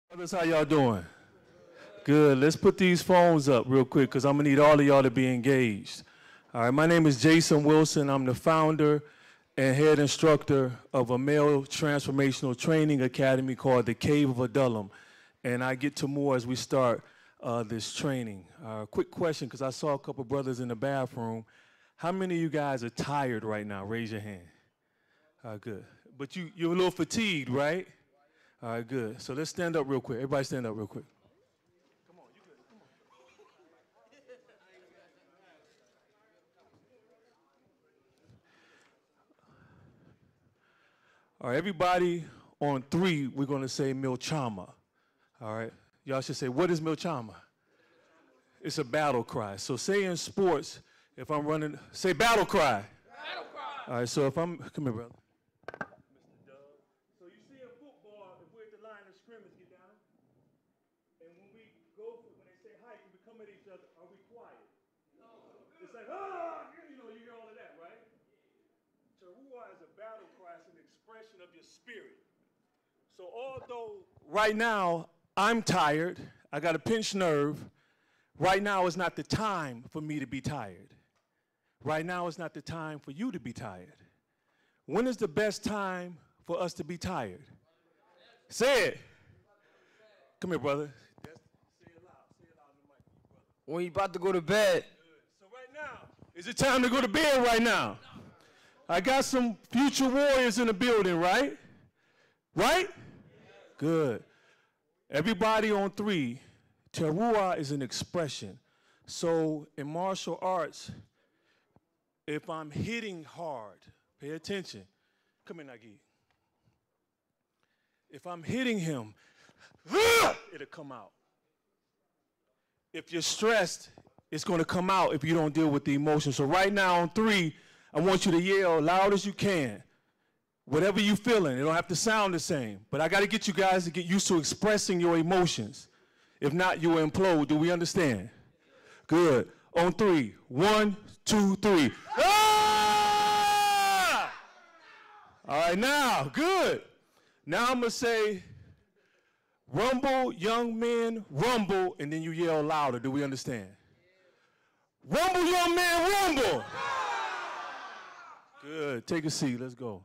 Brothers, how y'all doing? Good. Let's put these phones up real quick because I'm going to need all of y'all to be engaged. All right, my name is Jason Wilson. I'm the founder and head instructor of a male transformational training academy called the Cave of Adullam. And I get to more as we start this training. Quick question, because I saw a couple brothers in the bathroom. How many of you guys are tired right now? Raise your hand. Good. But you're a little fatigued, right? All right, good. So let's stand up real quick. Everybody stand up real quick. Come on, you good. Come on. All right, everybody on three, we're going to say Milchama. All right? Y'all should say, what is Milchama? It's a battle cry. So say in sports, if I'm running, say battle cry. Battle cry. All right, so if I'm, come here, brother. Of your spirit. So although right now I'm tired, I got a pinched nerve, right now is not the time for me to be tired. Right now is not the time for you to be tired. When is the best time for us to be tired? Say it. Come here, brother. Say it loud. Say it loud in the mic, brother. When you about to go to bed. So right now, is it time to go to bed right now? I got some future warriors in the building, right? Right? Good. Everybody on three, teruah is an expression. So in martial arts, if I'm hitting hard, pay attention. Come here, Nagi. If I'm hitting him, it'll come out. If you're stressed, it's going to come out if you don't deal with the emotion. So right now on three, I want you to yell loud as you can. Whatever you're feeling, it don't have to sound the same. But I got to get you guys to get used to expressing your emotions. If not, you will implode. Do we understand? Good. On three. 1, 2, 3. Ah! All right, now, good. Now I'm going to say, rumble, young men, rumble, and then you yell louder. Do we understand? Rumble, young man, rumble. Good. Take a seat. Let's go.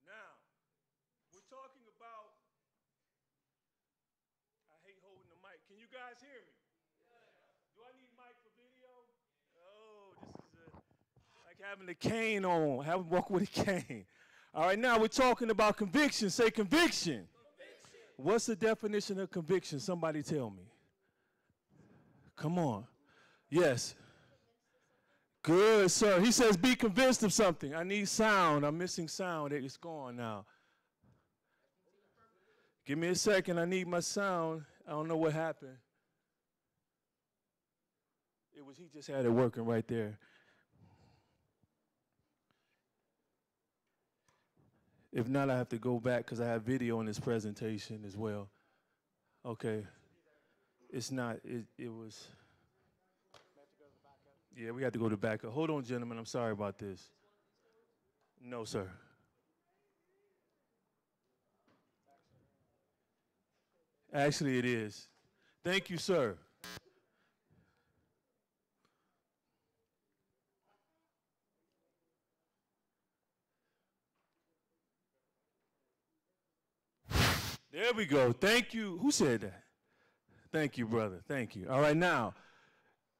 Now, we're talking about, I hate holding the mic. Can you guys hear me? Do I need mic for video? Oh, this is like having a cane on, having walk with a cane. All right, now we're talking about conviction. Say conviction. What's the definition of conviction? Somebody tell me. Come on. Yes. Good, sir. He says be convinced of something. I need sound. I'm missing sound. It's gone now. Give me a second. I need my sound. I don't know what happened. He just had it working right there. If not, I have to go back because I have video in this presentation as well. Okay. It's not, it was. Yeah, we had to go to backup. Hold on, gentlemen. I'm sorry about this. No, sir. Actually, it is. Thank you, sir. There we go. Thank you. Who said that? Thank you, brother. Thank you. All right, now,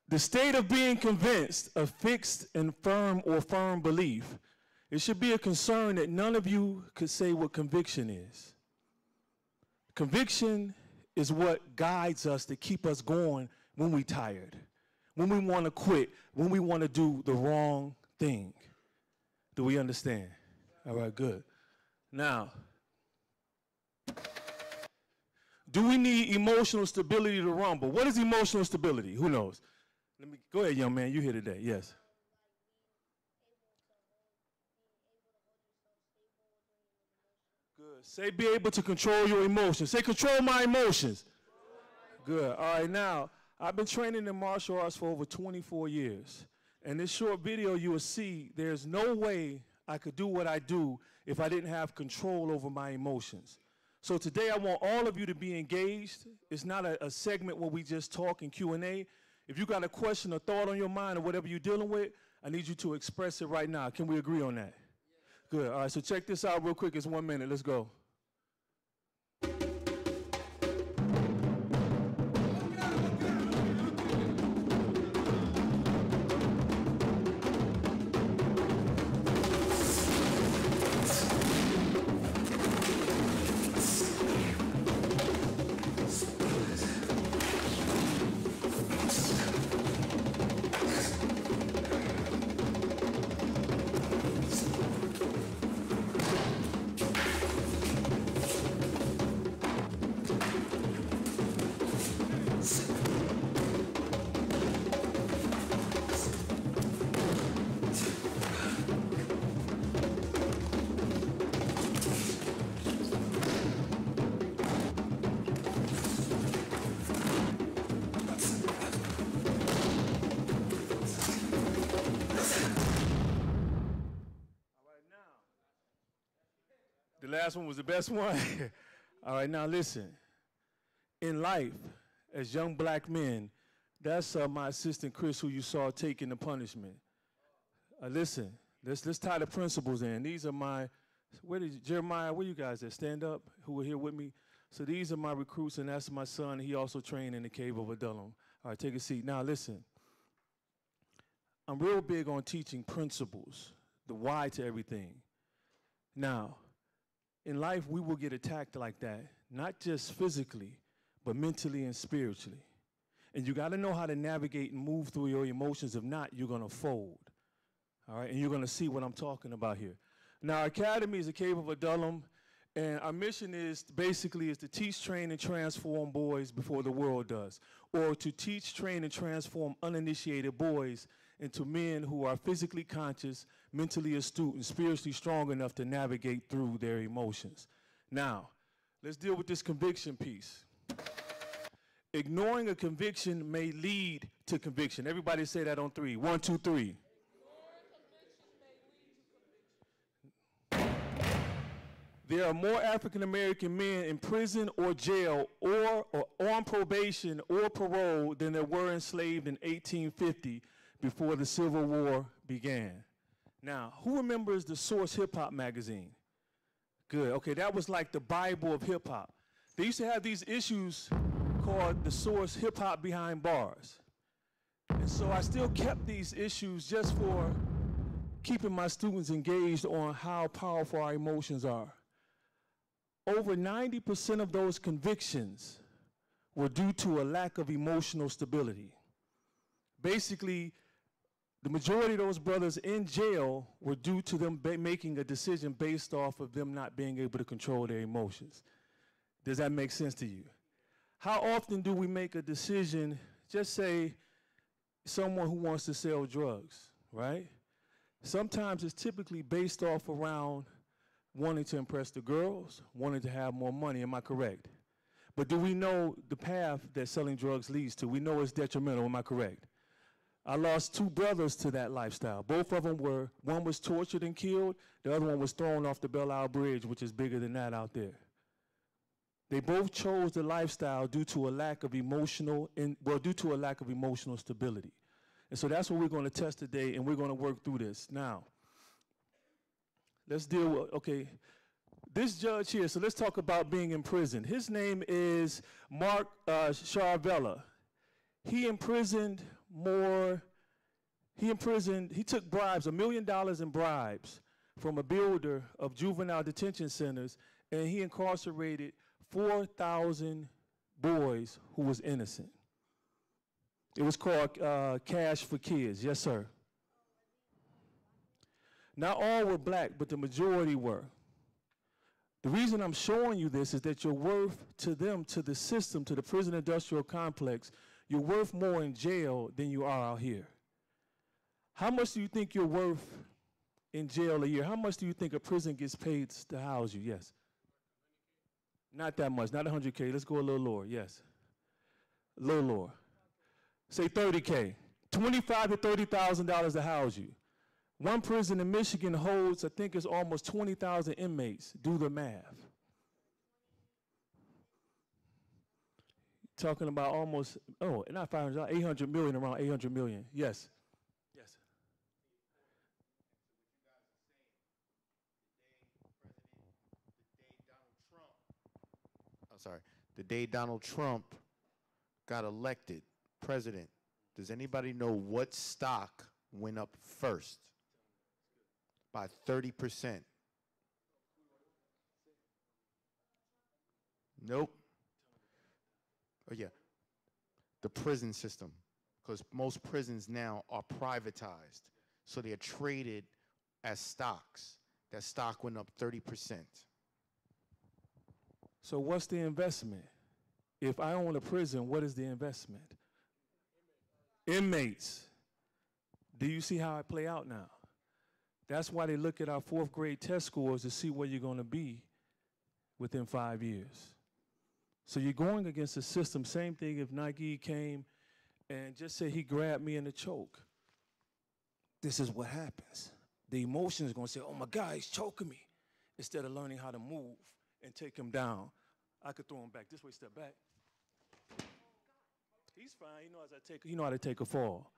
the state of being convinced of fixed and firm or firm belief, it should be a concern that none of you could say what conviction is. Conviction is what guides us to keep us going when we're tired, when we want to quit, when we want to do the wrong thing. Do we understand? All right, good. Now, do we need emotional stability to rumble? What is emotional stability? Who knows? Let me go ahead, young man. You here today? Yes. Good. Say be able to control your emotions. Say control my emotions. Good. All right, now I've been training in martial arts for over 24 years. In this short video, you will see there's no way I could do what I do if I didn't have control over my emotions. So today I want all of you to be engaged. It's not a segment where we just talk and Q&A. If you got a question or thought on your mind or whatever you're dealing with, I need you to express it right now. Can we agree on that? Good. All right, so check this out real quick. It's 1 minute. Let's go. The last one was the best one. All right, now listen. In life, as young black men, that's my assistant Chris, who you saw taking the punishment. Listen, let's tie the principles in. These are my, Jeremiah, where you guys at? Stand up, who were here with me. So these are my recruits, and that's my son. He also trained in the cave of Adullam. All right, take a seat. Now listen, I'm real big on teaching principles, the why to everything. Now, in life, we will get attacked like that, not just physically, but mentally and spiritually. And you got to know how to navigate and move through your emotions. If not, you're going to fold. All right, and you're going to see what I'm talking about here. Now, our academy is the Cave of Adullam, and our mission is basically to teach, train, and transform boys before the world does, or to teach, train, and transform uninitiated boys into men who are physically conscious, mentally astute, and spiritually strong enough to navigate through their emotions. Now, let's deal with this conviction piece. Ignoring a conviction may lead to conviction. Everybody say that on 3. 1, 2, 3. There are more African-American men in prison or jail or on probation or parole than there were enslaved in 1850 before the Civil War began. Now, who remembers the Source Hip Hop magazine? Good. Okay, that was like the Bible of hip hop. They used to have these issues called the Source Hip Hop Behind Bars. And so I still kept these issues just for keeping my students engaged on how powerful our emotions are. Over 90% of those convictions were due to a lack of emotional stability. Basically, the majority of those brothers in jail were due to them making a decision based off of them not being able to control their emotions. Does that make sense to you? How often do we make a decision, just say someone who wants to sell drugs, right? Sometimes it's typically based off around wanting to impress the girls, wanting to have more money, am I correct? But do we know the path that selling drugs leads to? We know it's detrimental, am I correct? I lost 2 brothers to that lifestyle. Both of them were, one was tortured and killed, the other one was thrown off the Belle Isle Bridge, which is bigger than that out there. They both chose the lifestyle due to a lack of emotional, due to a lack of emotional stability. And so that's what we're going to test today, and we're going to work through this. Now, let's deal with, okay, this judge here, so let's talk about being in prison. His name is Mark Charvella. He took bribes, $1 million in bribes from a builder of juvenile detention centers, and he incarcerated 4,000 boys who was innocent. It was called Cash for Kids, yes sir. Not all were black, but the majority were. The reason I'm showing you this is that you're worth to them, to the system, to the prison industrial complex, you're worth more in jail than you are out here. How much do you think you're worth in jail a year? How much do you think a prison gets paid to house you? Yes. Not that much, not 100K. Let's go a little lower, yes. A little lower. Say 30K, $25,000 to $30,000 to house you. One prison in Michigan holds, I think it's almost 20,000 inmates. Do the math. Talking about almost, oh, not 500, 800 million, around 800 million. Yes. Yes. The day Donald Trump got elected president, does anybody know what stock went up first? By 30%. Nope. Oh yeah, the prison system, because most prisons now are privatized, so they are traded as stocks. That stock went up 30%. So what's the investment? If I own a prison, what is the investment? Inmates. Do you see how it play out now? That's why they look at our 4th grade test scores to see where you're going to be within 5 years. So you're going against the system. Same thing if Nike came and just said he grabbed me in the choke. This is what happens. The emotion is going to say, oh my God, he's choking me. Instead of learning how to move and take him down. I could throw him back. This way, step back. He's fine. He knows how to take a fall.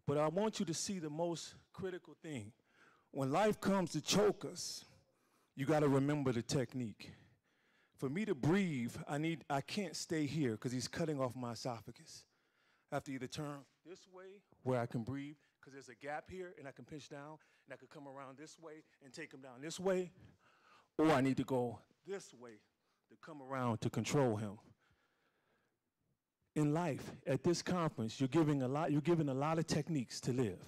But I want you to see the most critical thing. When life comes to choke us, you got to remember the technique. For me to breathe, I can't stay here because he's cutting off my esophagus. I have to either turn this way where I can breathe because there's a gap here and I can pinch down and I could come around this way and take him down this way, or I need to go this way to come around to control him. In life, at this conference, you're given a lot of techniques to live.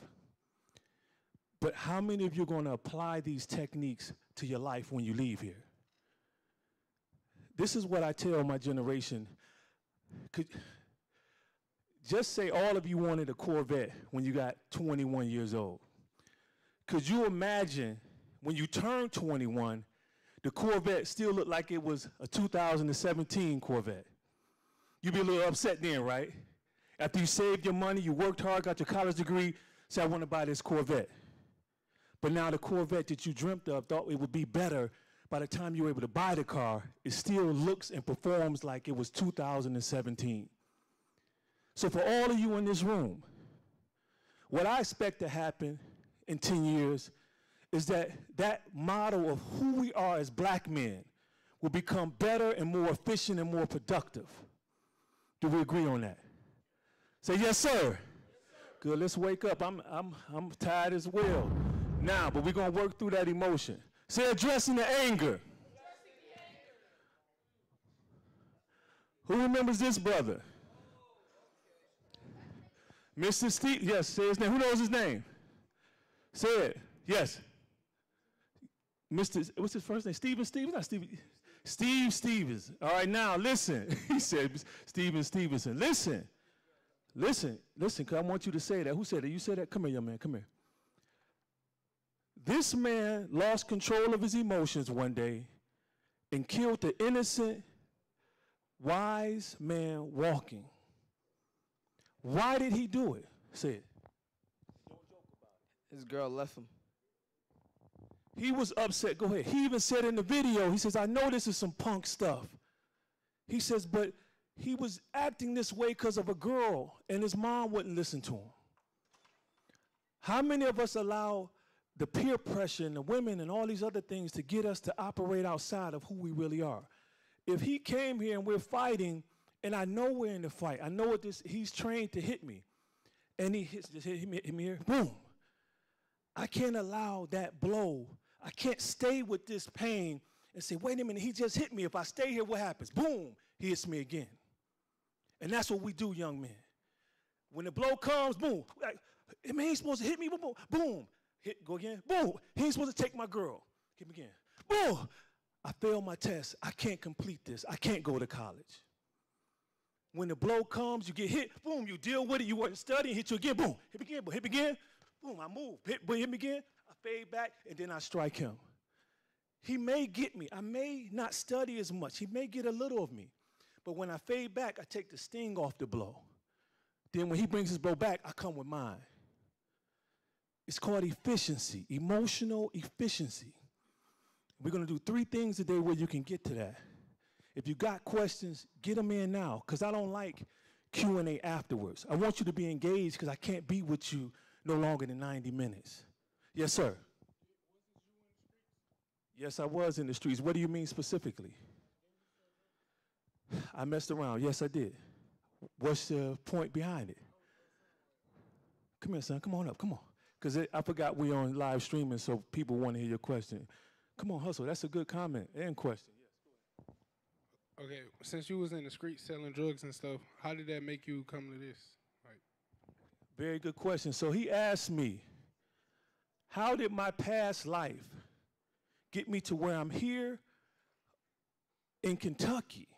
But how many of you are going to apply these techniques to your life when you leave here? This is what I tell my generation. Just say all of you wanted a Corvette when you got 21 years old. Could you imagine when you turn 21, the Corvette still looked like it was a 2017 Corvette? You'd be a little upset then, right? After you saved your money, you worked hard, got your college degree, said, I want to buy this Corvette. But now the Corvette that you dreamt of, thought it would be better, by the time you were able to buy the car, it still looks and performs like it was 2017. So for all of you in this room, what I expect to happen in 10 years is that model of who we are as black men will become better and more efficient and more productive. Do we agree on that? Say yes, sir. Yes, sir. Good, let's wake up. I'm tired as well. Now, but we're going to work through that emotion. Say addressing the anger. Who remembers this brother? Mr. Steve, yes, say his name. Who knows his name? Say it, yes. What's his first name? Stevens? Not Steve. Steve Stevens. All right, now listen. He said Steven Stevenson. Listen, because I want you to say that. Who said that? You said that? Come here, young man, come here. This man lost control of his emotions one day and killed the innocent, wise man walking. Why did he do it? Say it. Don't joke about it. His girl left him. He was upset. Go ahead. He even said in the video, he says, I know this is some punk stuff. He says, but he was acting this way because of a girl, and his mom wouldn't listen to him. How many of us allow the peer pressure and the women and all these other things to get us to operate outside of who we really are? If he came here and we're fighting, and I know we're in the fight, I know what he's trained to hit me, and he hit me here, boom. I can't allow that blow. I can't stay with this pain and say, wait a minute, he just hit me. If I stay here, what happens? Boom, he hits me again. And that's what we do, young men. When the blow comes, boom. Like, man, he's supposed to hit me, boom, boom. Hit, go again, boom. He ain't supposed to take my girl. Hit me again, boom. I failed my test. I can't complete this. I can't go to college. When the blow comes, you get hit, boom, you deal with it. You weren't studying, hit you again, boom. Hit me again, boom, hit me again. Boom, I move, hit me again, I fade back, and then I strike him. He may get me. I may not study as much. He may get a little of me. But when I fade back, I take the sting off the blow. Then when he brings his bow back, I come with mine. It's called efficiency, emotional efficiency. We're going to do 3 things today where you can get to that. If you got questions, get them in now, because I don't like Q&A afterwards. I want you to be engaged because I can't be with you no longer than 90 minutes. Yes, sir. Yes, I was in the streets. What do you mean specifically? I messed around. Yes, I did. What's the point behind it? Come here, son. Come on up. Come on. Because I forgot we on live streaming, so people want to hear your question. Come on, hustle. That's a good comment and question. Okay, since you was in the street selling drugs and stuff, how did that make you come to this? Like, very good question. So he asked me, how did my past life get me to where I'm here in Kentucky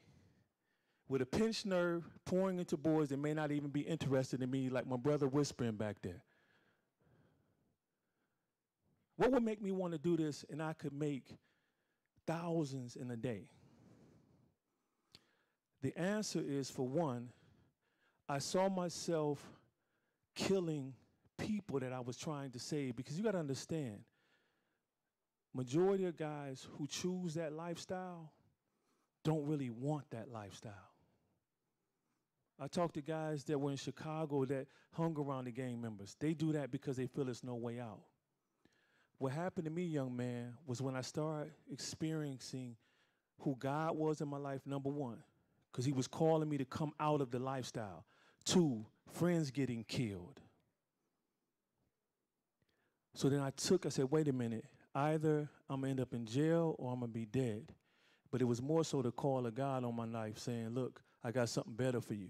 with a pinched nerve pouring into boys that may not even be interested in me, like my brother whispering back there? What would make me want to do this and I could make thousands in a day? The answer is, for one, I saw myself killing people that I was trying to save, because you got to understand, majority of guys who choose that lifestyle don't really want that lifestyle. I talked to guys that were in Chicago that hung around the gang members. They do that because they feel there's no way out. What happened to me, young man, was when I started experiencing who God was in my life, number one, because he was calling me to come out of the lifestyle. 2, friends getting killed. So then I said, wait a minute, either I'm gonna end up in jail or I'm gonna be dead. But it was more so the call of God on my life saying, look, I got something better for you.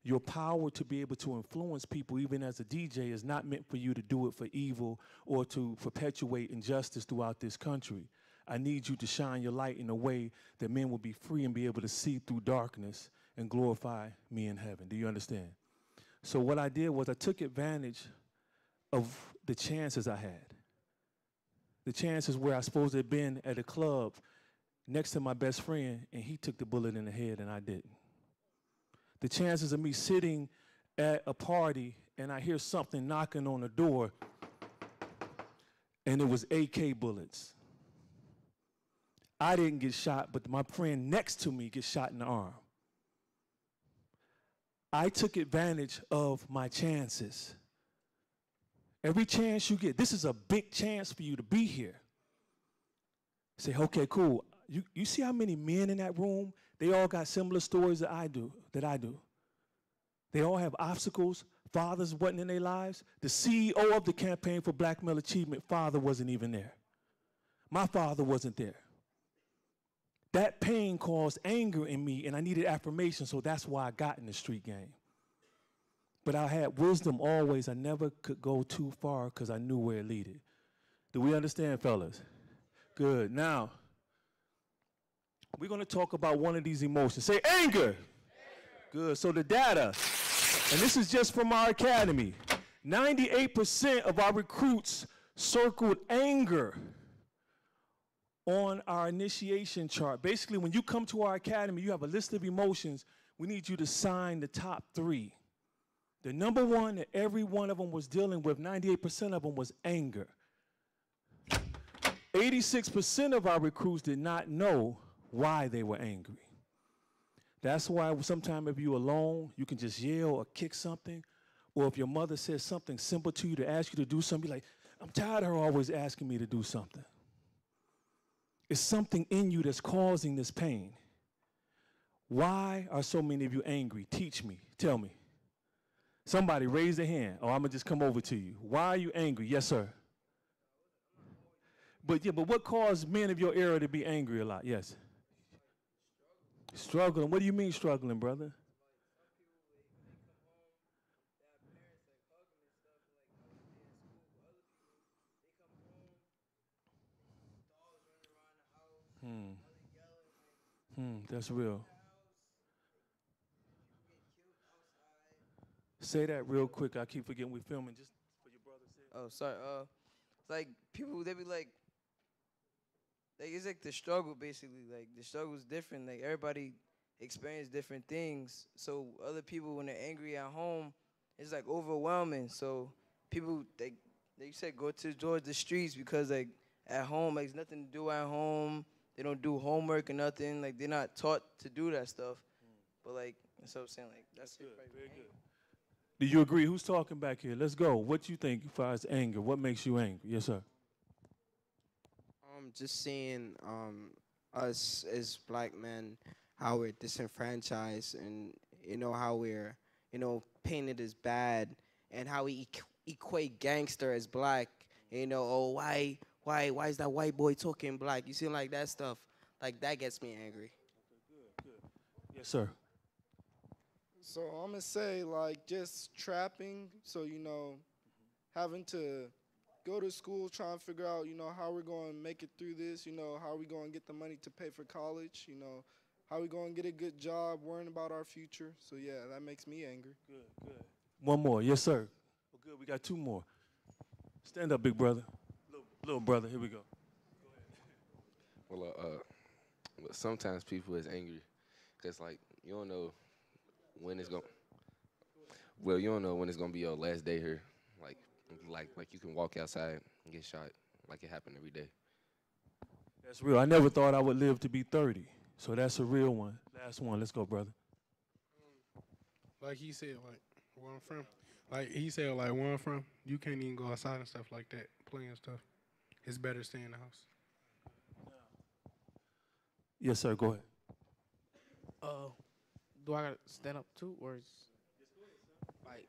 Your power to be able to influence people, even as a DJ, is not meant for you to do it for evil or to perpetuate injustice throughout this country. I need you to shine your light in a way that men will be free and be able to see through darkness and glorify me in heaven. Do you understand? So what I did was I took advantage of the chances I had. The chances where I was supposed to have been at a club next to my best friend, and he took the bullet in the head and I didn't. The chances of me sitting at a party and I hear something knocking on the door and it was AK bullets. I didn't get shot, but my friend next to me gets shot in the arm. I took advantage of my chances. Every chance you get, this is a big chance for you to be here. Say, okay, cool. You see how many men in that room? They all got similar stories that I do. They all have obstacles. Fathers wasn't in their lives. The CEO of the Campaign for Black Male Achievement, father wasn't even there. My father wasn't there. That pain caused anger in me, and I needed affirmation, so that's why I got in the street game. But I had wisdom always. I never could go too far because I knew where it led. Do we understand, fellas? Good. Now, we're going to talk about one of these emotions. Say anger. Good. So the data, and this is just from our academy, 98% of our recruits circled anger on our initiation chart. Basically, when you come to our academy, you have a list of emotions. We need you to sign the top 3. The number one that every one of them was dealing with, 98% of them, was anger. 86% of our recruits did not know why they were angry. That's why sometimes if you're alone, you can just yell or kick something. Or if your mother says something simple to you to ask you to do something, you're like, I'm tired of her always asking me to do something. It's something in you that's causing this pain. Why are so many of you angry? Teach me. Tell me. Somebody raise their hand, or I'm going to just come over to you. Why are you angry? Yes, sir. But what caused men of your era to be angry a lot? Yes. Struggling. What do you mean struggling, brother? That's real. Say that real quick. I keep forgetting we're filming. Just for your brother. Oh, sorry. It's like people, they be like it's like the struggle basically. Like the struggle is different. Like everybody experience different things. So other people, when they're angry at home, it's like overwhelming. So people they said go towards the streets because like at home like there's nothing to do at home. They don't do homework or nothing. Like they're not taught to do that stuff. But like that's what I'm saying. Like that's it. Good, Right. very good. Do you agree? Who's talking back here? Let's go. What you think as far as anger? What makes you angry? Yes, sir. Just seeing us as black men, how we're disenfranchised, and how we're painted as bad, and how we equate gangster as black. Oh, why is that white boy talking black? You see, like that stuff, like that gets me angry. Yes, sir. So I'm gonna say like just trapping. So having to go to school, trying to figure out how we're going to make it through this. How we going to get the money to pay for college. How we going to get a good job, worrying about our future. So yeah, that makes me angry. Good, good. One more. Yes, sir. Well, good. We got two more. Stand up, big brother. Little brother. Here we go. Well, sometimes people is angry because, like, you don't know when it's going. Well, you don't know when it's gonna be your last day here. Like you can walk outside and get shot, like it happened every day. That's real. I never thought I would live to be 30. So that's a real one. Last one. Let's go, brother. Like he said, like where I'm from. Like he said, like where I'm from, you can't even go outside and stuff like that, playing stuff. It's better to stay in the house. Yes, sir. Go ahead. Do I gotta stand up too, or is like?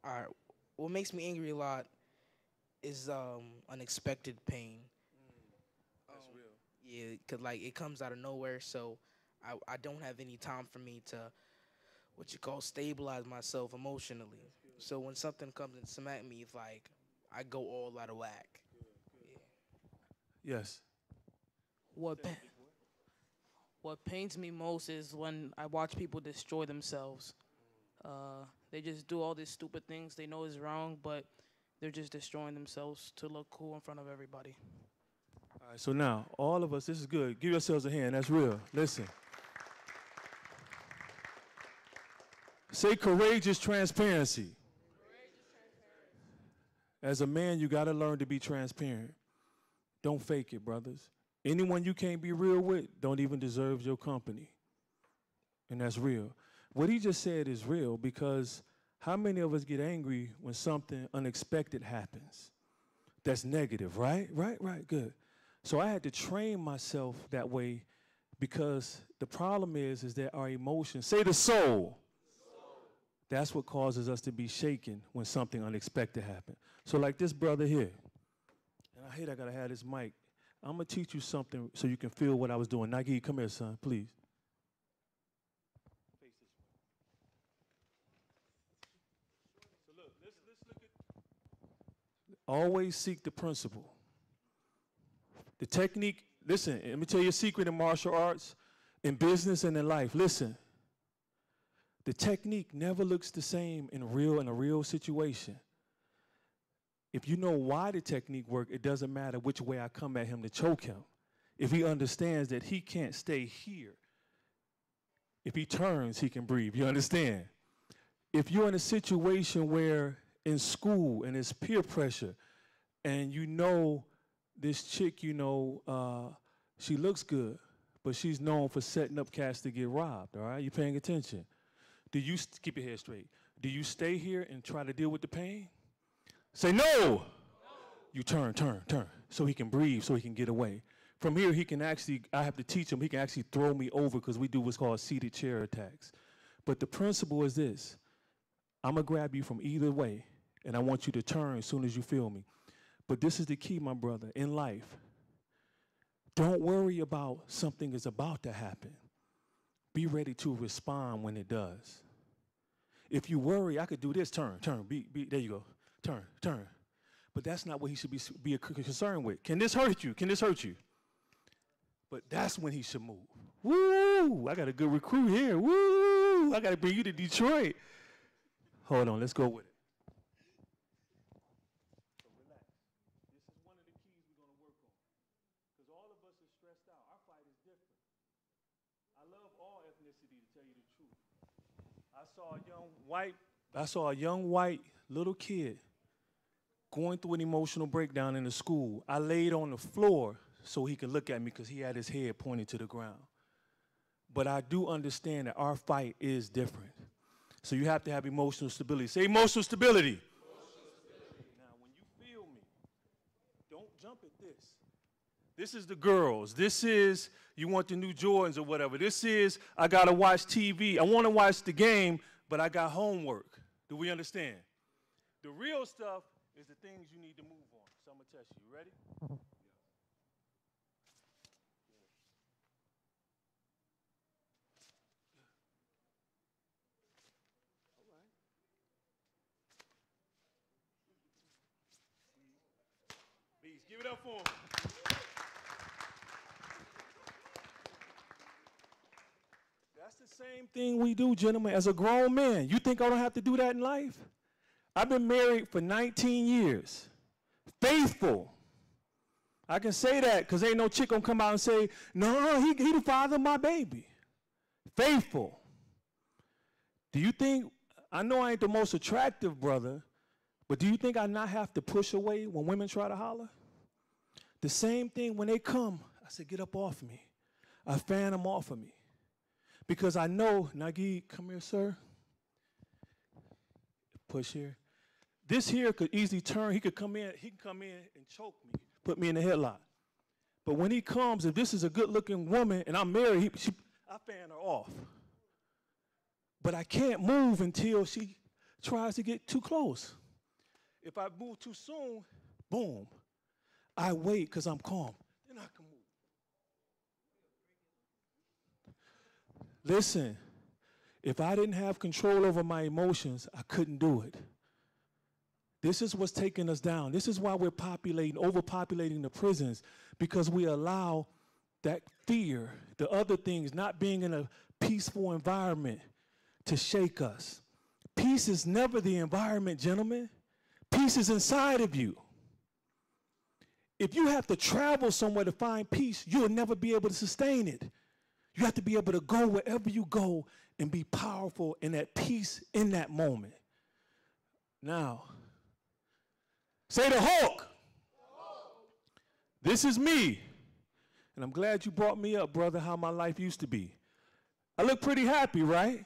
All right. What makes me angry a lot is unexpected pain. That's real. Yeah, cause like it comes out of nowhere, so I don't have any time for me to what you call stabilize myself emotionally. So when something comes and smack me, it's like I go all out of whack. Yes. What pa- what pains me most is when I watch people destroy themselves. They just do all these stupid things they know is wrong, but they're just destroying themselves to look cool in front of everybody. All right, so now, all of us, this is good. Give yourselves a hand. That's real. Listen. Say courageous transparency. As a man, you got to learn to be transparent. Don't fake it, brothers. Anyone you can't be real with don't even deserve your company. And that's real. What he just said is real because how many of us get angry when something unexpected happens? That's negative, right? Right, good. So I had to train myself that way because the problem is that our emotions, say the soul, that's what causes us to be shaken when something unexpected happens. So like this brother here, and I hate I gotta have this mic. I'm gonna teach you something so you can feel what I was doing. Nike, come here, son, please. So look, let's look at. Always seek the principle. The technique, listen, let me tell you a secret in martial arts, in business and in life. Listen, the technique never looks the same in a real situation. If you know why the technique works, it doesn't matter which way I come at him to choke him. If he understands that he can't stay here, if he turns, he can breathe. You understand? If you're in a situation where in school and it's peer pressure and you know this chick, she looks good, but she's known for setting up cats to get robbed, all right? You paying attention? Do you, keep your head straight, do you stay here and try to deal with the pain? Say no! You turn, so he can breathe, so he can get away. From here, he can actually, I have to teach him, he can actually throw me over because we do what's called seated chair attacks. But the principle is this. I'm going to grab you from either way, and I want you to turn as soon as you feel me. But this is the key, my brother, in life. Don't worry about something is about to happen. Be ready to respond when it does. If you worry, I could do this, turn, there you go, turn. But that's not what he should be concerned with. Can this hurt you? Can this hurt you? But that's when he should move. Woo! I got a good recruit here. Woo! I got to bring you to Detroit. Hold on, let's go with it. So relax. This is one of the keys we're going to work on. Because all of us are stressed out. Our fight is different. I love all ethnicity, to tell you the truth. I saw a young white I saw a young white little kid going through an emotional breakdown in the school. I laid on the floor so he could look at me because he had his head pointed to the ground. But I do understand that our fight is different. So you have to have emotional stability. Say emotional stability. Now, when you feel me, don't jump at this. This is the girls. This is, you want the new Jordans or whatever. This is, I got to watch TV. I want to watch the game, but I got homework. Do we understand? The real stuff is the things you need to move on. So I'm going to test you. You ready? Beast, give it up for him. That's the same thing we do, gentlemen, as a grown man. You think I don't have to do that in life? I've been married for 19 years. Faithful. I can say that because ain't no chick gonna come out and say, no, he the father of my baby. Faithful. Do you think, I know I ain't the most attractive brother, but do you think I not have to push away when women try to holler? The same thing when they come, I say, get up off me. I fan them off of me. Because I know, Nagi, come here, sir. Push here. This here could easily turn. He can come in and choke me, put me in a headlock. But when he comes, if this is a good-looking woman and I'm married, I fan her off. But I can't move until she tries to get too close. If I move too soon, boom. I wait because I'm calm. Then I can move. Listen, if I didn't have control over my emotions, I couldn't do it. This is what's taking us down. This is why we're overpopulating the prisons, because we allow that fear, the other things, not being in a peaceful environment to shake us. Peace is never the environment, gentlemen. Peace is inside of you. If you have to travel somewhere to find peace, you'll never be able to sustain it. You have to be able to go wherever you go and be powerful and at peace in that moment. Now, say the Hulk. This is me. And I'm glad you brought me up, brother, how my life used to be. I look pretty happy, right?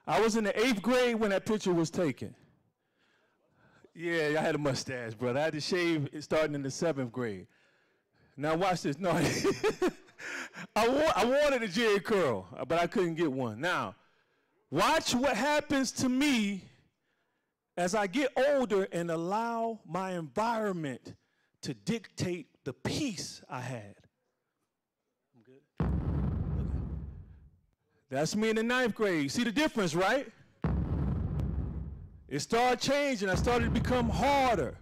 I was in the 8th grade when that picture was taken. Yeah, I had a mustache, brother. I had to shave starting in the 7th grade. Now watch this. No, I wanted a Jerry curl, but I couldn't get one. Now, watch what happens to me as I get older and allow my environment to dictate the peace I had. I'm good? Okay. That's me in the 9th grade. See the difference, right? It started changing. I started to become harder.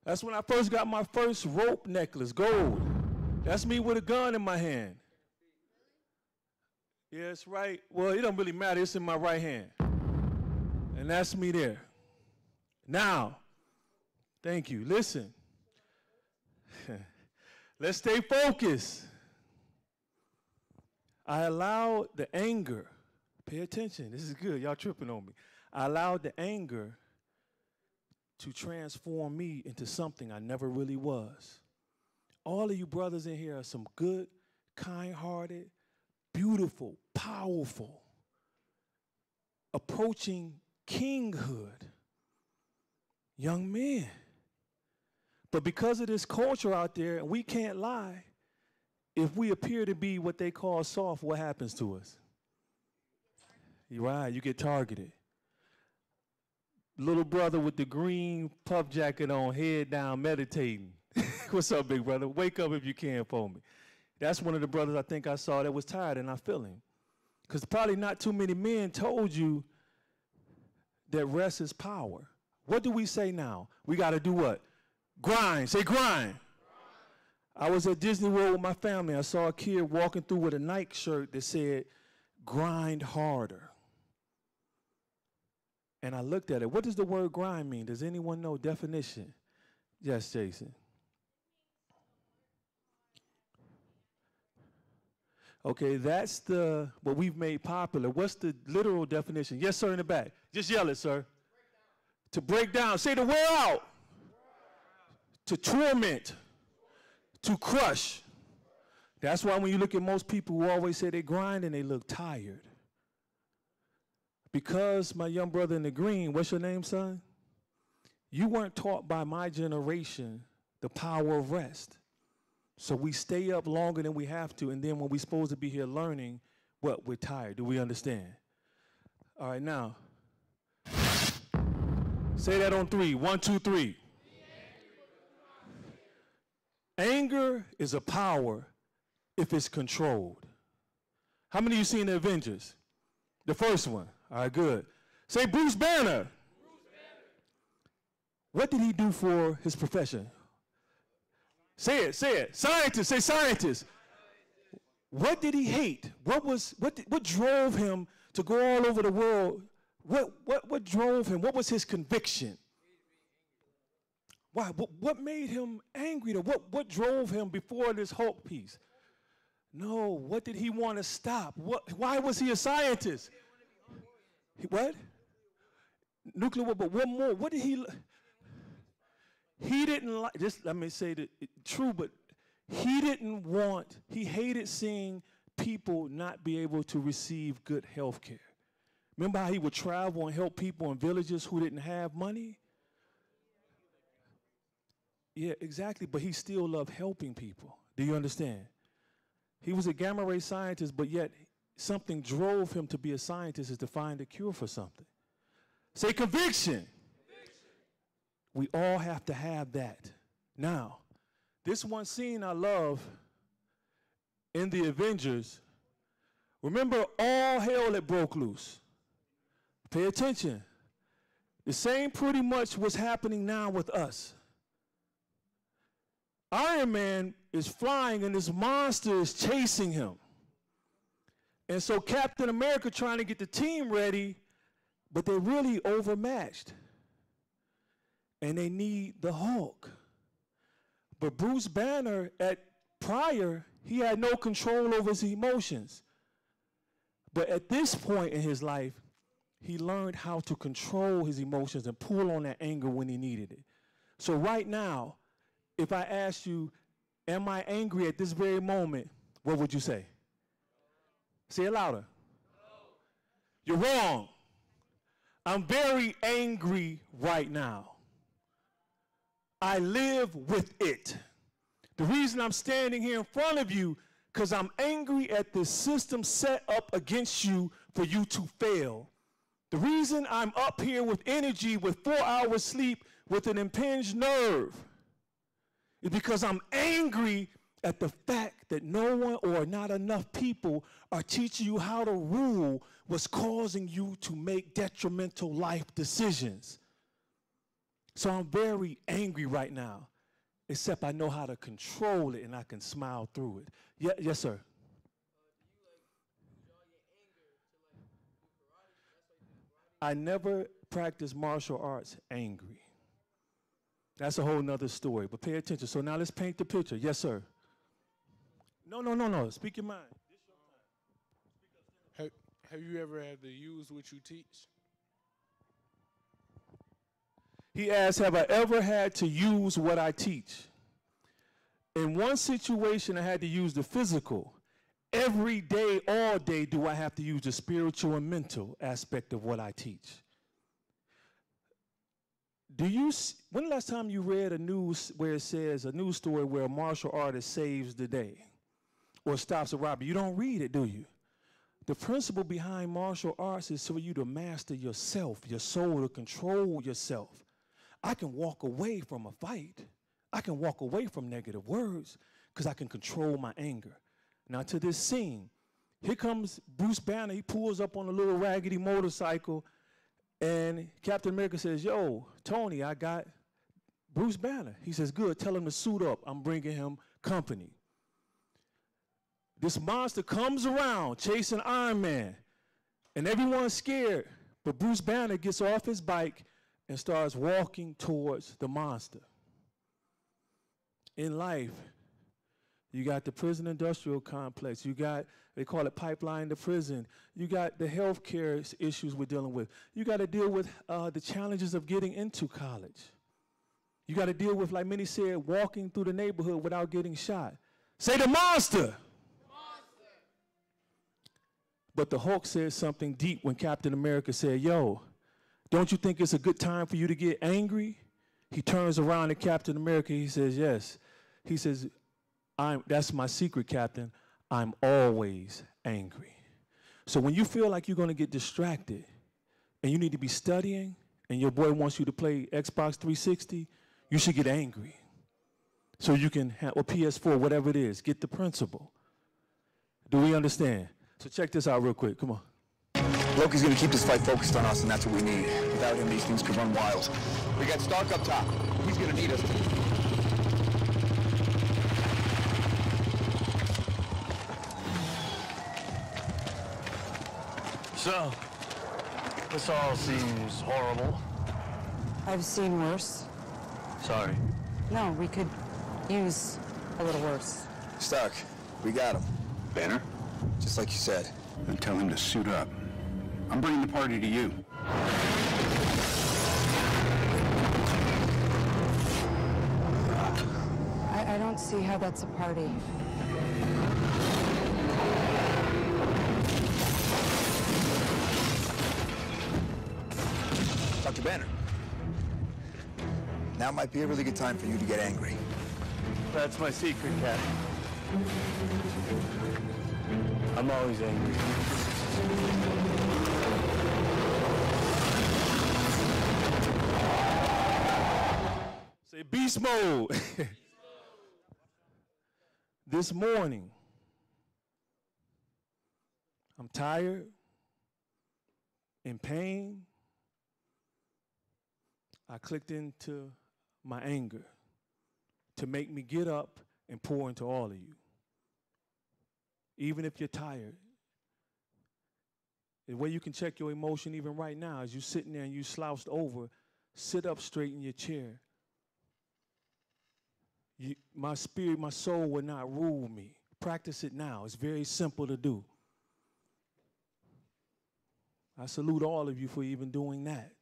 That's when I first got my first rope necklace, gold. That's me with a gun in my hand. Yeah, it's right. Well, it don't really matter. It's in my right hand. And that's me there. Now, thank you. Listen. Let's stay focused. I allowed the anger. Pay attention. This is good. Y'all tripping on me. I allowed the anger to transform me into something I never really was. All of you brothers in here are some good, kind-hearted, beautiful, powerful, approaching kinghood young men. But because of this culture out there, and we can't lie, if we appear to be what they call soft, what happens to us? You're right, you get targeted. Little brother with the green puff jacket on, head down, meditating. What's up, big brother? Wake up if you can for me. That's one of the brothers I think I saw that was tired and not feeling. Because probably not too many men told you that rest is power. What do we say now? We got to do what? Grind. Say grind. I was at Disney World with my family. I saw a kid walking through with a Nike shirt that said, grind harder. And I looked at it. What does the word grind mean? Does anyone know definition? Yes, Jason. Okay, that's what we've made popular. What's the literal definition? Yes, sir, in the back. Just yell it, sir. To break down. Say to wear out. To torment. To crush. That's why when you look at most people who always say they grind and they look tired. Because my young brother in the green, what's your name, son? You weren't taught by my generation the power of rest. So we stay up longer than we have to, and then when we're supposed to be here learning, what? We're tired. Do we understand? All right, now. Say that on 3. 1, 2, 3. Anger is a power if it's controlled. How many of you seen the Avengers? The first one. All right, good. Say Bruce Banner. What did he do for his profession? Say it, say it. Scientist, say scientist. What did he hate? What drove him to go all over the world? What drove him? What was his conviction? Why? What made him angry? What drove him before this Hulk piece? No, what did he want to stop? Why was he a scientist? What? Nuclear war, but what more? What did he didn't like, just let me say that true, but he hated seeing people not be able to receive good health care. Remember how he would travel and help people in villages who didn't have money? Yeah, exactly, but he still loved helping people. Do you understand? He was a gamma ray scientist, but yet something drove him to be a scientist is to find a cure for something. Say conviction. We all have to have that. Now, this one scene I love in the Avengers, remember all hell that broke loose. Pay attention. The same pretty much was happening now with us. Iron Man is flying and this monster is chasing him. And so Captain America trying to get the team ready, but they're really overmatched. And they need the Hulk. But Bruce Banner, he had no control over his emotions. But at this point in his life, he learned how to control his emotions and pull on that anger when he needed it. So right now, if I asked you, am I angry at this very moment, what would you say? Say it louder. You're wrong. I'm very angry right now. I live with it. The reason I'm standing here in front of you, because I'm angry at the system set up against you for you to fail. The reason I'm up here with energy, with 4 hours sleep, with an impinged nerve, is because I'm angry at the fact that no one or not enough people are teaching you how to rule what's causing you to make detrimental life decisions. So I'm very angry right now, except I know how to control it and I can smile through it. Yeah, yes, sir. I never practiced martial arts angry. That's a whole nother story, but pay attention. So now let's paint the picture. Yes, sir. No. Speak your mind. Have you ever had to use what you teach? He asked, have I ever had to use what I teach? In one situation, I had to use the physical. Every day, all day, do I have to use the spiritual and mental aspect of what I teach? When the last time you read a news where it says, a news story where a martial artist saves the day or stops a robbery? You don't read it, do you? The principle behind martial arts is for you to master yourself, your soul, to control yourself. I can walk away from a fight. I can walk away from negative words because I can control my anger. Now to this scene, here comes Bruce Banner. He pulls up on a little raggedy motorcycle, and Captain America says, yo, Tony, I got Bruce Banner. He says, good, tell him to suit up. I'm bringing him company. This monster comes around chasing Iron Man, and everyone's scared, but Bruce Banner gets off his bike and starts walking towards the monster. In life, You got the prison industrial complex. You got, they call it pipeline to prison. You got the healthcare issues we're dealing with. You got to deal with the challenges of getting into college. You got to deal with, like many said, walking through the neighborhood without getting shot. Say the monster. But the Hulk said something deep when Captain America said, yo, don't you think it's a good time for you to get angry? He turns around to Captain America. He says, yes. He says, that's my secret, Captain. I'm always angry. So when you feel like you're going to get distracted and you need to be studying and your boy wants you to play Xbox 360, you should get angry. So you can have, or PS4, whatever it is, get the principle. Do we understand? So check this out real quick. Come on. Loki's gonna keep this fight focused on us, and that's what we need. Without him, these things could run wild. We got Stark up top. He's gonna need us. So, this all seems horrible. I've seen worse. Sorry. No, we could use a little worse. Stark, we got him. Banner? Just like you said. Then tell him to suit up. I'm bringing the party to you. I don't see how that's a party. Dr. Banner. Now might be a really good time for you to get angry. That's my secret, Cap. I'm always angry. Say beast mode. This morning, I'm tired, in pain. I clicked into my anger to make me get up and pour into all of you. Even if you're tired. The way you can check your emotion even right now is you sitting there and you slouched over, sit up straight in your chair. My spirit, my soul will not rule me. Practice it now. It's very simple to do. I salute all of you for even doing that.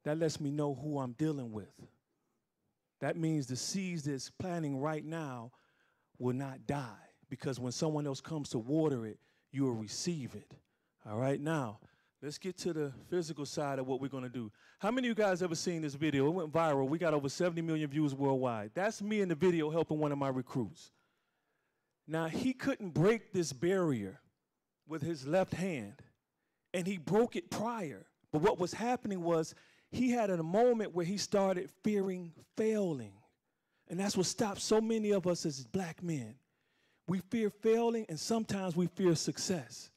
That lets me know who I'm dealing with. That means the seeds that's planting right now will not die, because when someone else comes to water it, you will receive it. All right, now, let's get to the physical side of what we're going to do. How many of you guys ever seen this video? It went viral. We got over 70 million views worldwide. That's me in the video helping one of my recruits. Now, he couldn't break this barrier with his left hand, and he broke it prior. But what was happening was he had a moment where he started fearing failing. And that's what stops so many of us as black men. We fear failing, and sometimes we fear success.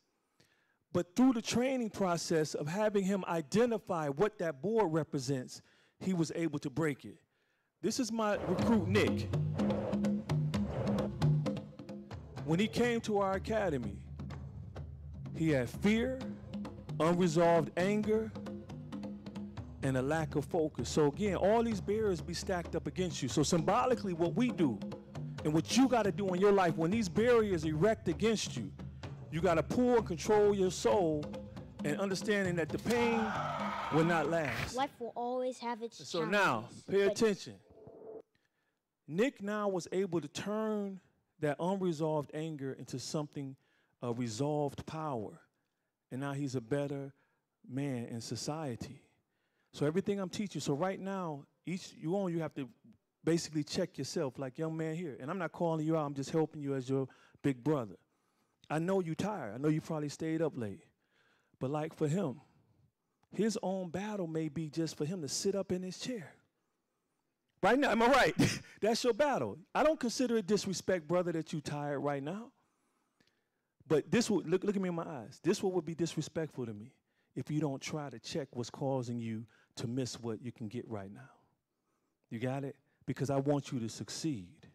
But through the training process of having him identify what that board represents, he was able to break it. This is my recruit, Nick. When he came to our academy, he had fear, unresolved anger, and a lack of focus. So again, all these barriers be stacked up against you. So symbolically, what we do and what you got to do in your life, when these barriers erect against you, you got to pull and control your soul and understanding that the pain will not last. Life will always have its So challenges. now, pay attention. Nick now was able to turn that unresolved anger into something, a resolved power. And now he's a better man in society. So everything I'm teaching, so right now, you have to basically check yourself like, young man here. And I'm not calling you out, I'm just helping you as your big brother. I know you're tired. I know you probably stayed up late. But like for him, his own battle may be just for him to sit up in his chair. Right now, am I right? That's your battle. I don't consider it disrespect, brother, that you're tired right now. But this would, look at me in my eyes. This would be disrespectful to me if you don't try to check what's causing you to miss what you can get right now. You got it? Because I want you to succeed.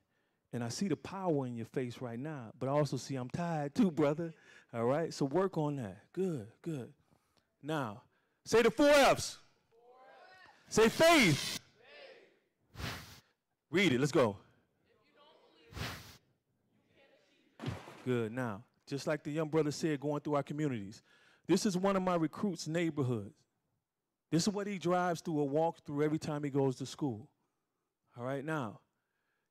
And I see the power in your face right now, but I also see I'm tired too, brother. All right? So work on that. Good, good. Now, say the 4 F's. Say faith. Read it. Let's go. Good. Now, just like the young brother said, going through our communities, this is one of my recruits' neighborhoods. This is what he drives through or walks through every time he goes to school. All right, now,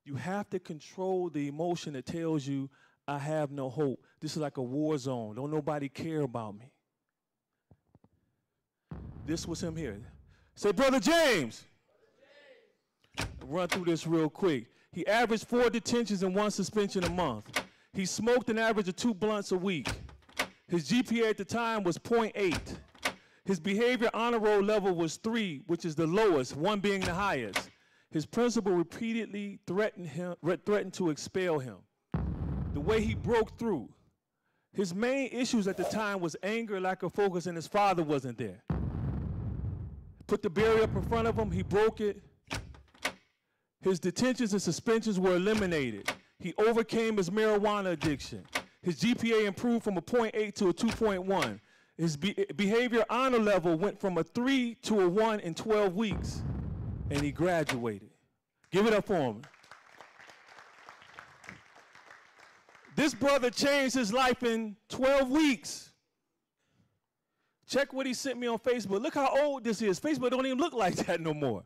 you have to control the emotion that tells you, I have no hope. This is like a war zone. Don't nobody care about me. This was him here. Say, Brother James. Run through this real quick. He averaged 4 detentions and 1 suspension a month. He smoked an average of 2 blunts a week. His GPA at the time was 0.8. His behavior honor roll level was 3, which is the lowest, 1 being the highest. His principal repeatedly threatened to expel him. The way he broke through. His main issues at the time was anger, lack of focus, and his father wasn't there. Put the barrier up in front of him, he broke it. His detentions and suspensions were eliminated. He overcame his marijuana addiction. His GPA improved from a 0.8 to a 2.1. His behavior honor level went from a 3 to a 1 in 12 weeks, and he graduated. Give it up for him. This brother changed his life in 12 weeks. Check what he sent me on Facebook. Look how old this is. Facebook don't even look like that no more.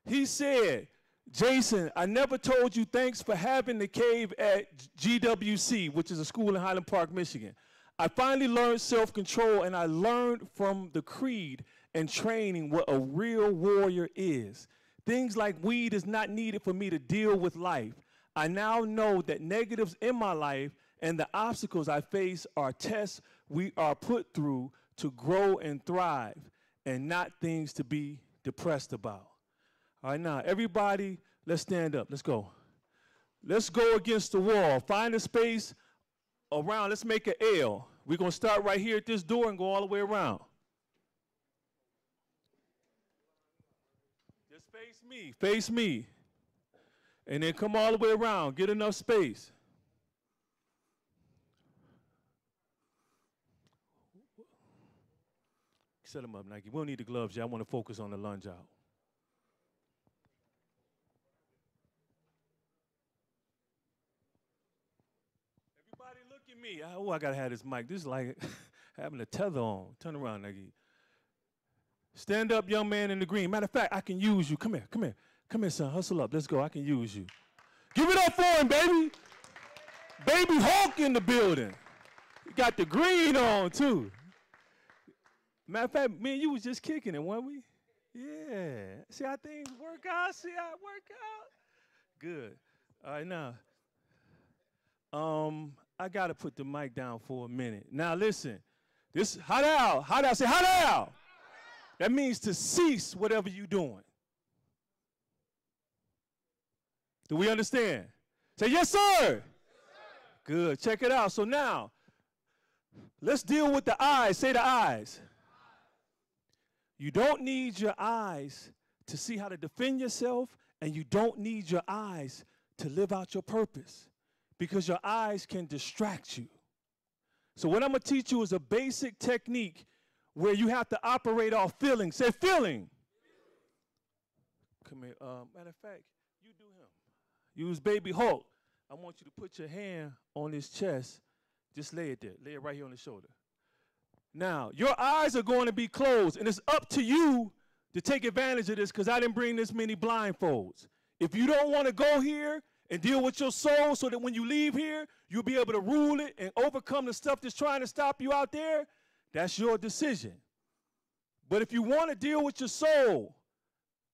He said, Jason, I never told you thanks for having the cave at GWC, which is a school in Highland Park, Michigan. I finally learned self-control, and I learned from the creed and training what a real warrior is. Things like weed is not needed for me to deal with life. I now know that negatives in my life and the obstacles I face are tests we are put through to grow and thrive, and not things to be depressed about. All right, now, everybody, let's stand up. Let's go. Let's go against the wall. Find a space around. Let's make an L. We're going to start right here at this door and go all the way around. Just face me. Face me. And then come all the way around. Get enough space. Set them up, Nike. We don't need the gloves yet. I want to focus on the lunge out. Everybody look at me. Oh, I got to have this mic. This is like having a tether on. Turn around, Nike. Stand up, young man in the green. Matter of fact, I can use you. Come here, come here. Come here, son. Hustle up. Let's go. I can use you. Give it up for him, baby. Baby Hulk in the building. You got the green on, too. Matter of fact, me and you was just kicking it, weren't we? Yeah. See how things work out? See how it work out? Good. All right, now. I got to put the mic down for a minute. Now, listen. This, hot out. Hot out. Say, hot out. That means to cease whatever you're doing. Do we understand? Say, yes, sir. Yes, sir. Good. Check it out. So now, let's deal with the eyes. Say the eyes. You don't need your eyes to see how to defend yourself, and you don't need your eyes to live out your purpose, because your eyes can distract you. So what I'm going to teach you is a basic technique where you have to operate off feeling. Say feeling. Come here. Matter of fact, you do him. Use Baby Hulk. I want you to put your hand on his chest. Just lay it there. Lay it right here on his shoulder. Now, your eyes are going to be closed, and it's up to you to take advantage of this, because I didn't bring this many blindfolds. If you don't want to go here and deal with your soul so that when you leave here, you'll be able to rule it and overcome the stuff that's trying to stop you out there, that's your decision. But if you want to deal with your soul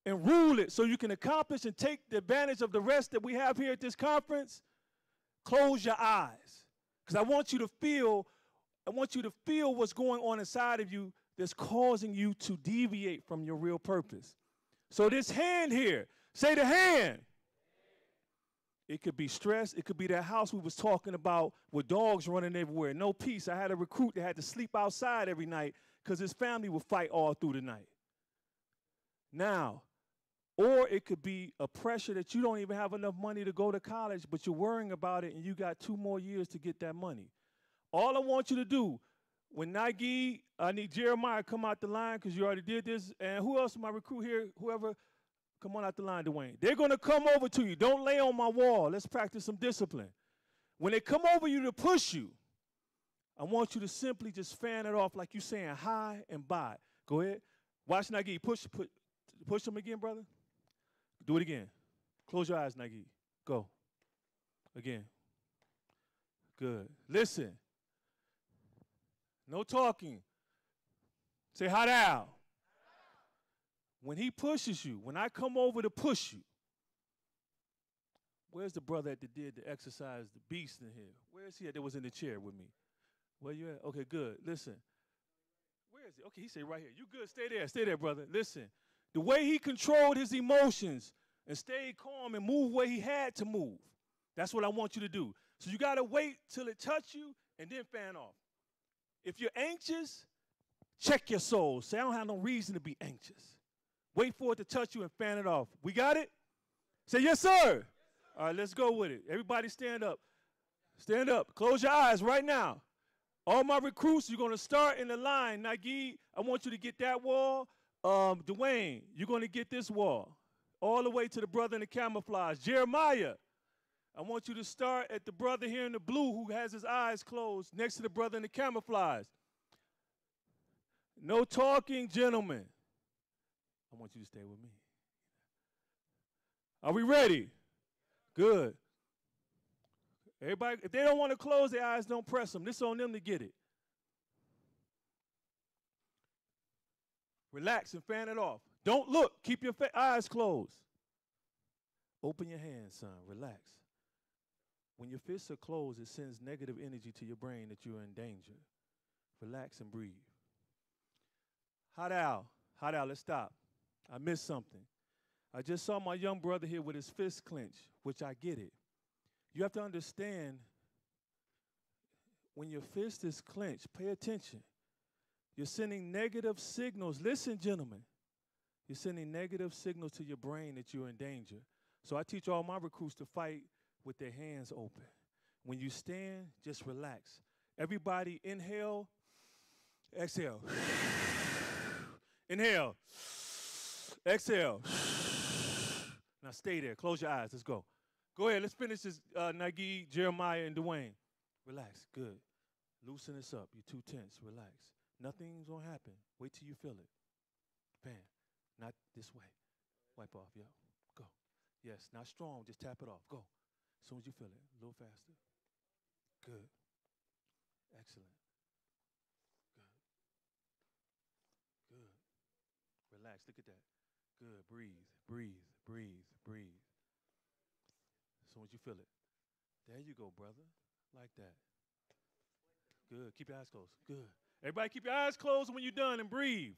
and rule it so you can accomplish and take the advantage of the rest that we have here at this conference, close your eyes, because I want you to feel what's going on inside of you that's causing you to deviate from your real purpose. So this hand here, say the hand. It could be stress. It could be that house we was talking about with dogs running everywhere. No peace. I had a recruit that had to sleep outside every night because his family would fight all through the night. Now, or it could be a pressure that you don't even have enough money to go to college, but you're worrying about it and you got 2 more years to get that money. All I want you to do, when Nike, I need Jeremiah come out the line because you already did this, and who else is my recruit here? Whoever, come on out the line, Dwayne. They're going to come over to you. Don't lay on my wall. Let's practice some discipline. When they come over you to push you, I want you to simply just fan it off like you're saying hi and bye. Go ahead. Watch Nagi. Push him again, brother. Do it again. Close your eyes, Nagi. Go. Again. Good. Listen. No talking. Say hi now. When he pushes you, when I come over to push you, where's the brother that did the exercise, the beast in here? Where is he at that was in the chair with me? Where you at? Okay, good. Listen. Where is he? Okay, he said right here. You good? Stay there, brother. Listen. The way he controlled his emotions and stayed calm and moved where he had to move. That's what I want you to do. So you got to wait till it touch you and then fan off. If you're anxious, check your soul. Say, I don't have no reason to be anxious. Wait for it to touch you and fan it off. We got it? Say, yes, sir. All right, let's go with it. Everybody stand up. Stand up. Close your eyes right now. All my recruits, you're going to start in the line. Nagi, I want you to get that wall. Dwayne, you're going to get this wall. All the way to the brother in the camouflage. Jeremiah, I want you to start at the brother here in the blue who has his eyes closed next to the brother in the camouflage. No talking, gentlemen. I want you to stay with me. Are we ready? Good. Everybody, if they don't want to close their eyes, don't press them. This is on them to get it. Relax and fan it off. Don't look. Keep your eyes closed. Open your hands, son. Relax. When your fists are closed, it sends negative energy to your brain that you're in danger. Relax and breathe. Hot Al. Let's stop. I missed something. I just saw my young brother here with his fist clenched, which I get it. You have to understand, when your fist is clenched, pay attention. You're sending negative signals. Listen, gentlemen. You're sending negative signals to your brain that you're in danger. So I teach all my recruits to fight with their hands open. When you stand, just relax. Everybody inhale, exhale. Inhale, exhale. Now stay there. Close your eyes. Let's go. Go ahead. Let's finish this, Nagi, Jeremiah, and Dwayne. Relax. Good. Loosen this up. You're too tense. Relax. Nothing's going to happen. Wait till you feel it. Fan. Not this way. Wipe off. Yeah. Go. Yes. Not strong. Just tap it off. Go. As soon as you feel it. A little faster. Good. Excellent. Good. Good. Relax. Look at that. Good. Breathe. Breathe. Breathe. Breathe. As soon as you feel it. There you go, brother. Like that. Good. Keep your eyes closed. Good. Everybody keep your eyes closed when you're done and breathe.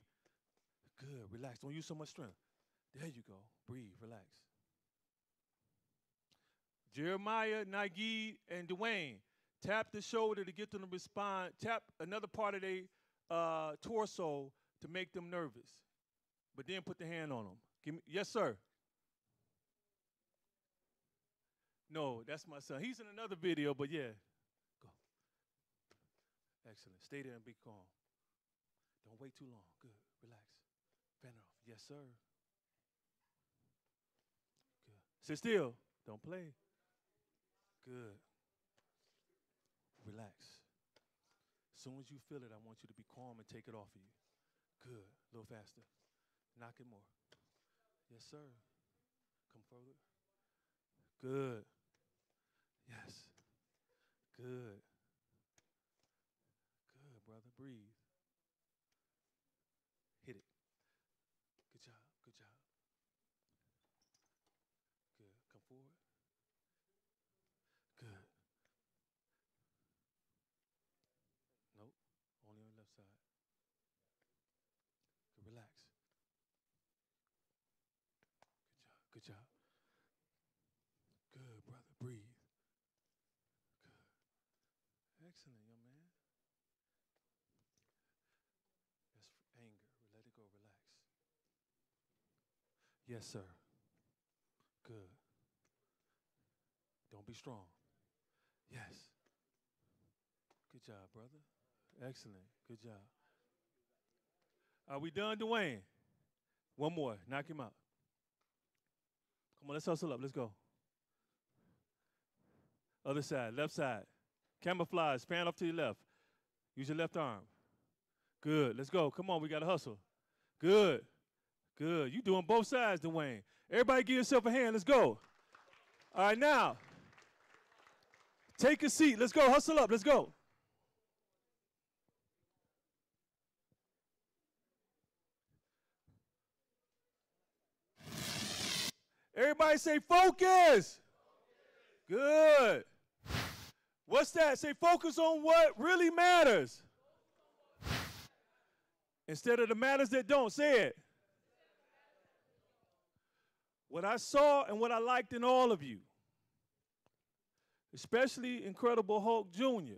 Good. Relax. Don't use so much strength. There you go. Breathe. Relax. Jeremiah, Nagi, and Dwayne, tap the shoulder to get them to respond. Tap another part of their torso to make them nervous. But then put the hand on them. Give me, yes, sir. No, that's my son. He's in another video, but yeah. Go. Excellent. Stay there and be calm. Don't wait too long. Good. Relax. Fan it off. Yes, sir. Good. Sit still. Don't play. Good. Relax. As soon as you feel it, I want you to be calm and take it off of you. Good. A little faster. Knock it more. Yes, sir. Come further. Good. Yes. Good. Good, brother. Breathe. Hit it. Good job. Good job. Good. Come forward. Good. Nope. Only on the left side. Good. Relax. Good job. Good, brother. Breathe. Good. Excellent, young man. That's anger. Let it go. Relax. Yes, sir. Good. Don't be strong. Yes. Good job, brother. Excellent. Good job. Are we done, Dwayne? One more. Knock him out. Come on, let's hustle up. Let's go. Other side, left side. Camouflage, fan off to your left. Use your left arm. Good, let's go. Come on, we got to hustle. Good, good. You doing both sides, Dwayne. Everybody give yourself a hand, let's go. All right, now, take a seat. Let's go, hustle up, let's go. Everybody say focus. Good. What's that? Say focus on what really matters. Instead of the matters that don't. Say it. What I saw and what I liked in all of you, especially Incredible Hulk Jr.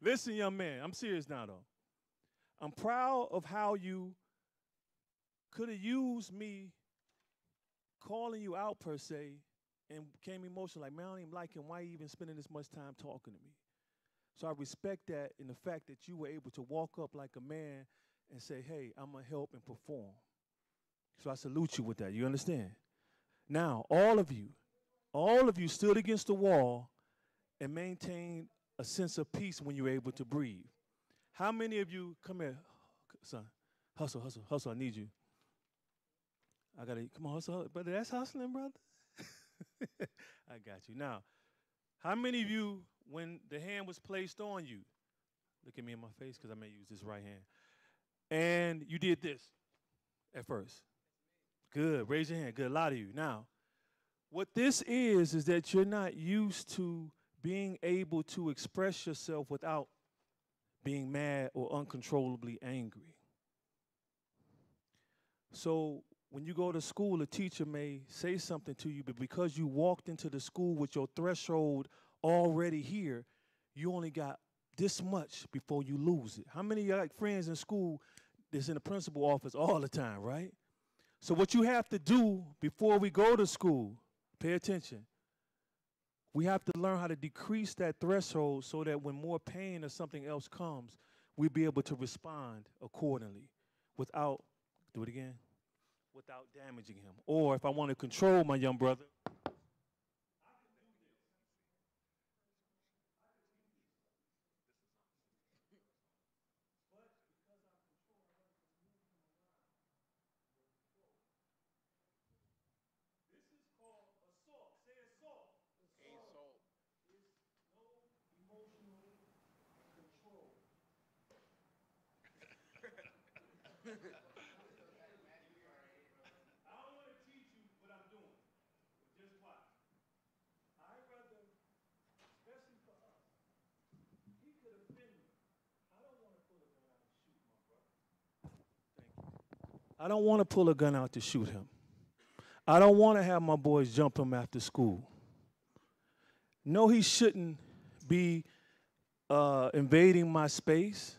Listen, young man, I'm serious now, though. I'm proud of how you could have used me calling you out, per se, and became emotional. Like, man, I don't even like him. Why are you even spending this much time talking to me? So I respect that in the fact that you were able to walk up like a man and say, hey, I'm going to help and perform. So I salute you with that. You understand? Now, all of you stood against the wall and maintained a sense of peace when you were able to breathe. How many of you, come here, son, hustle, hustle, hustle, I need you. I got to, come on, hustle, brother, that's hustling, brother. I got you. Now, how many of you, when the hand was placed on you, look at me in my face because I may use this right hand, and you did this at first? Good, raise your hand, good, a lot of you. Now, what this is that you're not used to being able to express yourself without being mad or uncontrollably angry. So when you go to school, a teacher may say something to you, but because you walked into the school with your threshold already here, you only got this much before you lose it. How many of you like friends in school that's in the principal office all the time, right? So what you have to do before we go to school, pay attention. We have to learn how to decrease that threshold so that when more pain or something else comes, we'll be able to respond accordingly without, do it again, without damaging him. Or if I want to control my young brother, I don't want to pull a gun out to shoot him. I don't want to have my boys jump him after school. No, he shouldn't be invading my space.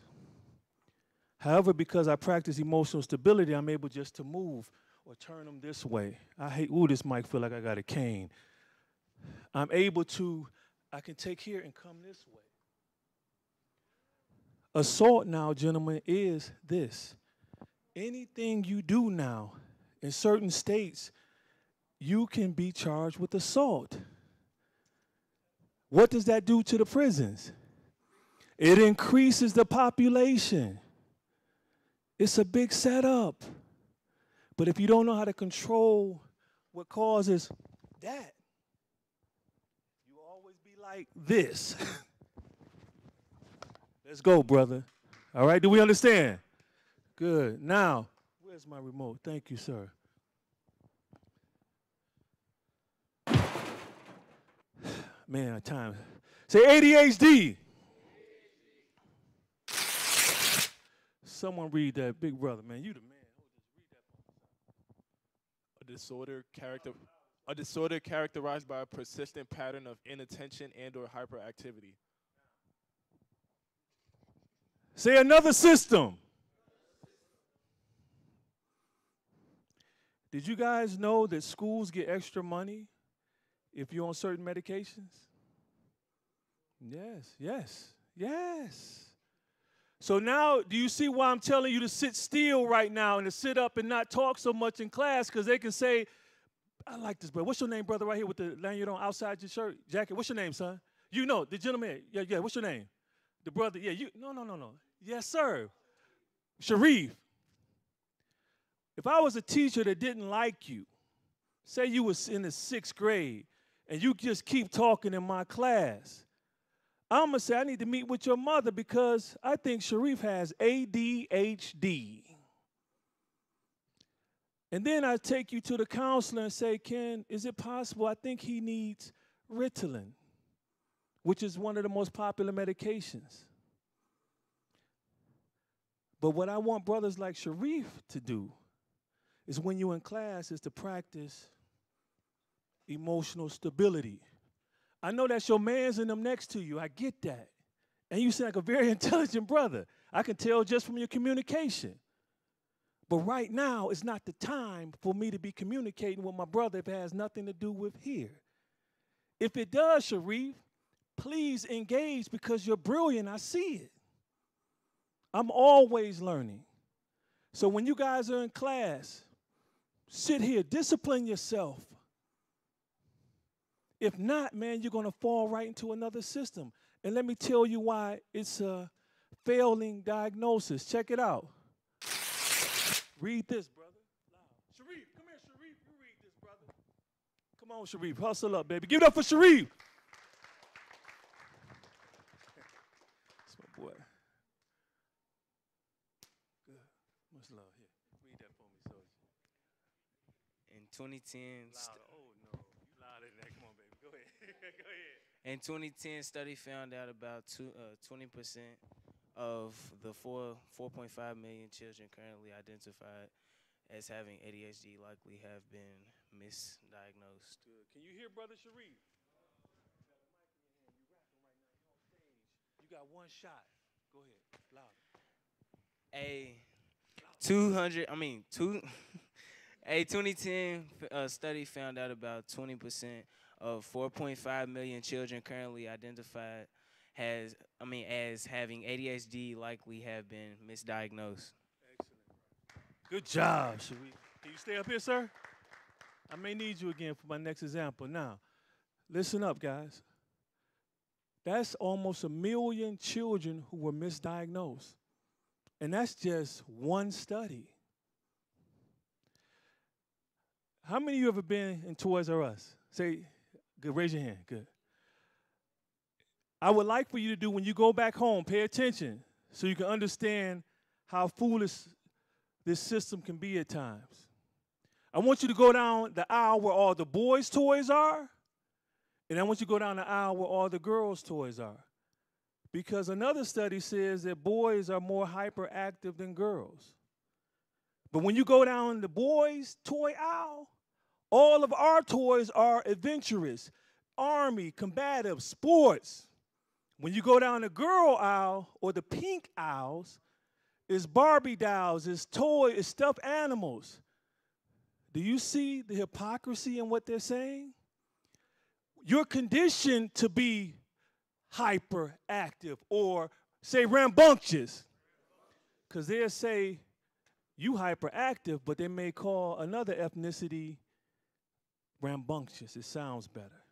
However, because I practice emotional stability, I'm able just to move or turn him this way. I hate, ooh, this mic feel like I got a cane. I'm able to, I can take here and come this way. Assault now, gentlemen, is this. Anything you do now, in certain states, you can be charged with assault. What does that do to the prisons? It increases the population. It's a big setup. But if you don't know how to control what causes that, you will always be like this. Let's go, brother. All right, do we understand? Good. Now, where's my remote? Thank you, sir. Man, time. Say ADHD. Someone read that, big brother, man. You the man. A disorder characterized by a persistent pattern of inattention and/or hyperactivity. Say another system. Did you guys know that schools get extra money if you're on certain medications? Yes, yes, yes. So now, do you see why I'm telling you to sit still right now and to sit up and not talk so much in class? Because they can say, I like this, brother. What's your name, brother, right here with the lanyard on outside your shirt, jacket? What's your name, son? You know, the gentleman. Yeah. What's your name? The brother. Yeah, you. No. Yes, sir. Sharif. If I was a teacher that didn't like you, say you was in the 6th grade, and you just keep talking in my class, I'm going to say I need to meet with your mother because I think Sharif has ADHD. And then I take you to the counselor and say, Ken, is it possible? I think he needs Ritalin, which is one of the most popular medications. But what I want brothers like Sharif to do is when you're in class is to practice emotional stability. I know that's your mans and them next to you. I get that. And you seem like a very intelligent brother. I can tell just from your communication. But right now is not the time for me to be communicating with my brother if it has nothing to do with here. If it does, Sharif, please engage because you're brilliant. I see it. I'm always learning. So when you guys are in class, sit here, discipline yourself. If not, man, you're going to fall right into another system. And let me tell you why it's a failing diagnosis. Check it out. Read this, brother. Loud. Sharif, come here, Sharif. You read this, brother. Come on, Sharif. Hustle up, baby. Give it up for Sharif. That's my boy. Good. Much love. Here, read that for me, soldier. In 2010, Oh, no. You louder than that. Come on, baby. Go ahead. Go ahead. In 2010, study found out about 20% of the 4.5 million children currently identified as having ADHD likely have been misdiagnosed. Good. Can you hear Brother Sharif? You got one shot. Go ahead. Loud. A 2010 study found out about 20% of 4.5 million children currently identified as having ADHD likely have been misdiagnosed. Excellent. Good job, Sharif. Can you stay up here, sir? I may need you again for my next example. Now, listen up, guys. That's almost 1 million children who were misdiagnosed. And that's just one study. How many of you ever been in Toys R Us? Say, good, raise your hand, good. I would like for you to do when you go back home, pay attention so you can understand how foolish this system can be at times. I want you to go down the aisle where all the boys' toys are, and I want you to go down the aisle where all the girls' toys are. Because another study says that boys are more hyperactive than girls. But when you go down the boys' toy aisle, all of our toys are adventurous, army, combative, sports. When you go down the girl aisle or the pink aisles, it's Barbie dolls, it's toys, it's stuffed animals. Do you see the hypocrisy in what they're saying? You're conditioned to be hyperactive or say rambunctious. Because they'll say you hyperactive, but they may call another ethnicity rambunctious. It sounds better.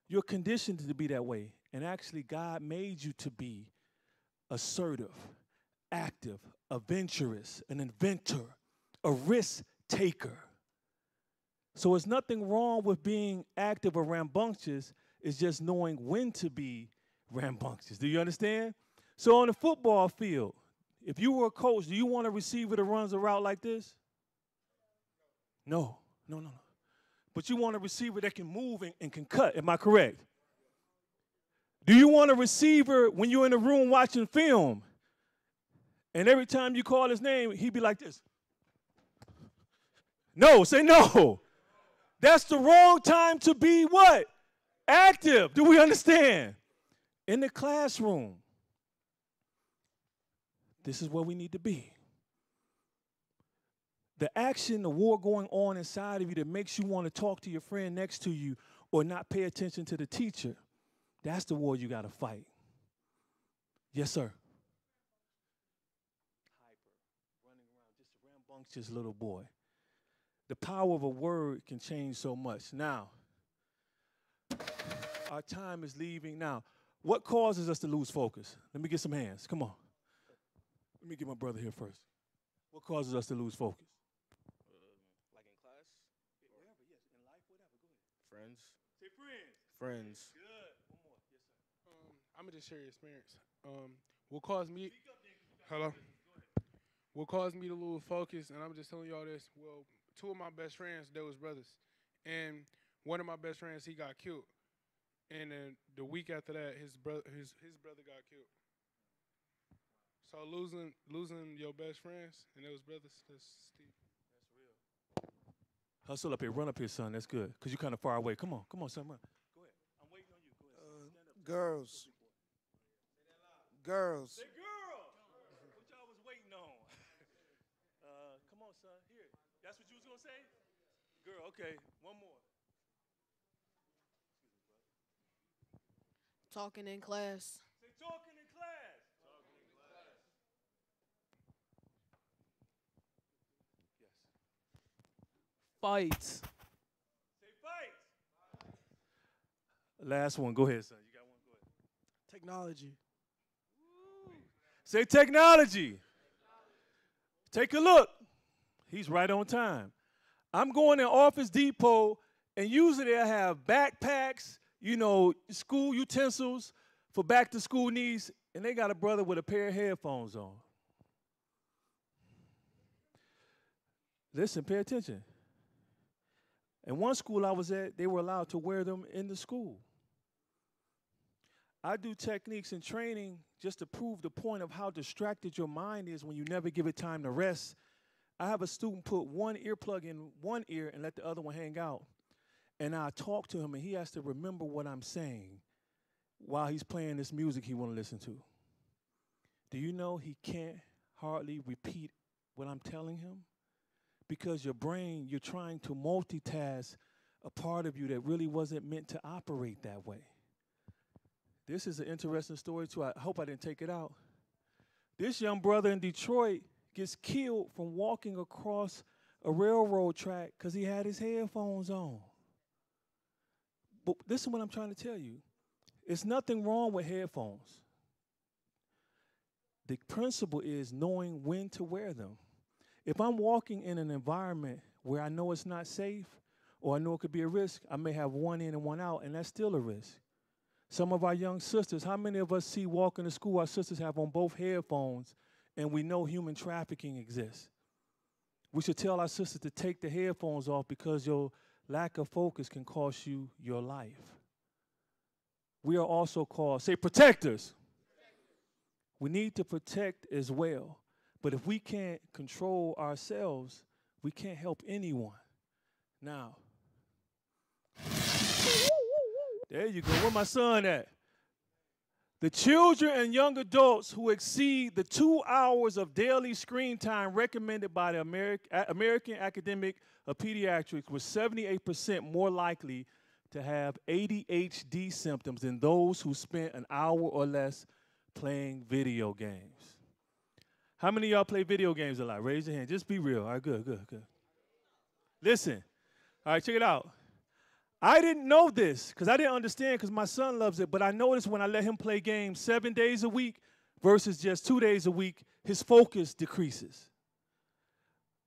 You're conditioned to be that way. And actually, God made you to be assertive, active, adventurous, an inventor, a risk taker. So there's nothing wrong with being active or rambunctious. It's just knowing when to be rambunctious. Do you understand? So on the football field, if you were a coach, do you want a receiver that runs a route like this? No. But you want a receiver that can move and can cut. Am I correct? Do you want a receiver when you're in a room watching film and every time you call his name, he'd be like this? No, say no. That's the wrong time to be what? Active. Do we understand? In the classroom, this is where we need to be. The action, the war going on inside of you that makes you want to talk to your friend next to you or not pay attention to the teacher, that's the war you got to fight. Yes, sir. Hyper, running around, just a rambunctious little boy. The power of a word can change so much. Now, our time is leaving. Now, what causes us to lose focus? Let me get some hands. Come on. Let me get my brother here first. What causes us to lose focus? Like in class? Whatever, yes. In life, whatever. Go ahead. Friends. Say friends. Friends. Good. One more. Yes, sir. I'm gonna just share your experience. What caused me? Hello. What caused me to lose focus? And I'm just telling y'all this. Well, two of my best friends, they was brothers, and one of my best friends, he got killed. And then the week after that, his brother got killed. So losing your best friends and those brothers, that's steep. That's real. Hustle up here. Run up here, son. That's good. Because you're kind of far away. Come on. Come on, son. Run. Go ahead. I'm waiting on you. Go ahead. Stand up. Girls. Girls. Say girl. What y'all was waiting on. Come on, son. Here. That's what you was going to say? Girl. Okay. One more. Talking in class. Say talking in class. Talking in class. Yes. Fights. Say fights. Last one. Go ahead, son. You got one. Go ahead. Technology. Say technology. Take a look. He's right on time. I'm going in Office Depot, and usually they have backpacks, you know, school utensils for back to school needs, and they got a brother with a pair of headphones on. Listen, pay attention. In one school I was at, they were allowed to wear them in the school. I do techniques and training just to prove the point of how distracted your mind is when you never give it time to rest. I have a student put one earplug in one ear and let the other one hang out. And I talk to him, and he has to remember what I'm saying while he's playing this music he want to listen to. Do you know he can't hardly repeat what I'm telling him? Because your brain, you're trying to multitask a part of you that really wasn't meant to operate that way. This is an interesting story, too. I hope I didn't take it out. This young brother in Detroit gets killed from walking across a railroad track because he had his headphones on. But this is what I'm trying to tell you. It's nothing wrong with headphones. The principle is knowing when to wear them. If I'm walking in an environment where I know it's not safe or I know it could be a risk, I may have one in and one out, and that's still a risk. Some of our young sisters, how many of us see walking to school, our sisters have on both headphones, and we know human trafficking exists? We should tell our sisters to take the headphones off because your lack of focus can cost you your life. We are also called, say, protectors. We need to protect as well. But if we can't control ourselves, we can't help anyone. Now, there you go. Where my son at? The children and young adults who exceed the 2 hours of daily screen time recommended by the American Academy of Pediatrics were 78% more likely to have ADHD symptoms than those who spent an hour or less playing video games. How many of y'all play video games a lot? Raise your hand. Just be real. All right, good. Listen. All right, check it out. I didn't know this because I didn't understand because my son loves it, but I noticed when I let him play games 7 days a week versus just 2 days a week, his focus decreases.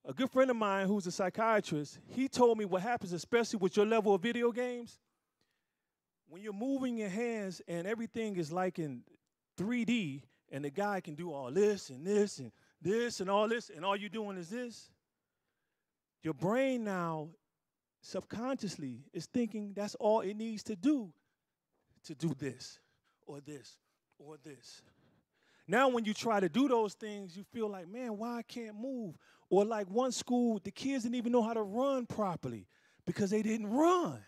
A good friend of mine who's a psychiatrist, he told me what happens, especially with your level of video games, when you're moving your hands and everything is like in 3D and the guy can do all this and this and this and all this and all you're doing is this, your brain now subconsciously is thinking that's all it needs to do this or this or this. Now when you try to do those things, you feel like, man, why I can't move? Or like one school, the kids didn't even know how to run properly because they didn't run.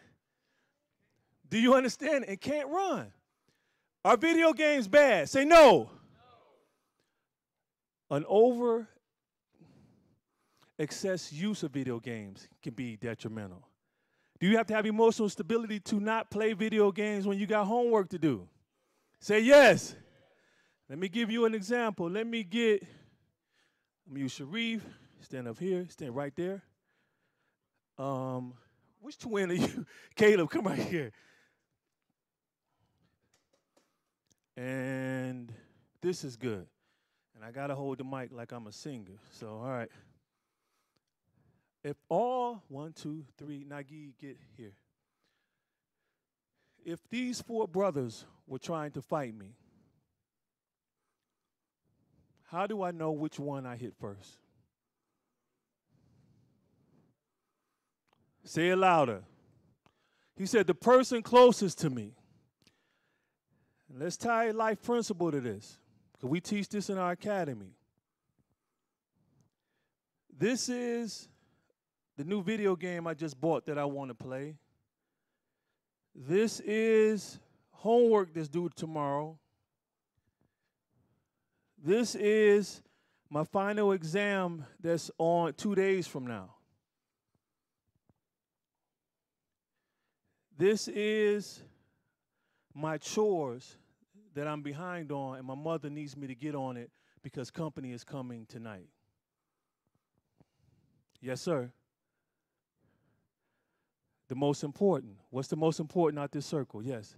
Do you understand? And can't run. Are video games bad? Say no. An over excess use of video games can be detrimental. Do you have to have emotional stability to not play video games when you got homework to do? Say yes. Let me give you an example. Let me use Sharif. Stand up here. Stand right there. Which twin are you? Caleb, come right here. And this is good. And I got to hold the mic like I'm a singer. So, all right. If all, 1, 2, 3, Nagi, get here. If these 4 brothers were trying to fight me, how do I know which one I hit first? Say it louder. He said, the person closest to me. And let's tie a life principle to this, because we teach this in our academy. This is the new video game I just bought that I want to play. This is homework that's due tomorrow. This is my final exam that's on 2 days from now. This is my chores that I'm behind on, and my mother needs me to get on it because company is coming tonight. Yes, sir. The most important. What's the most important out this circle? Yes.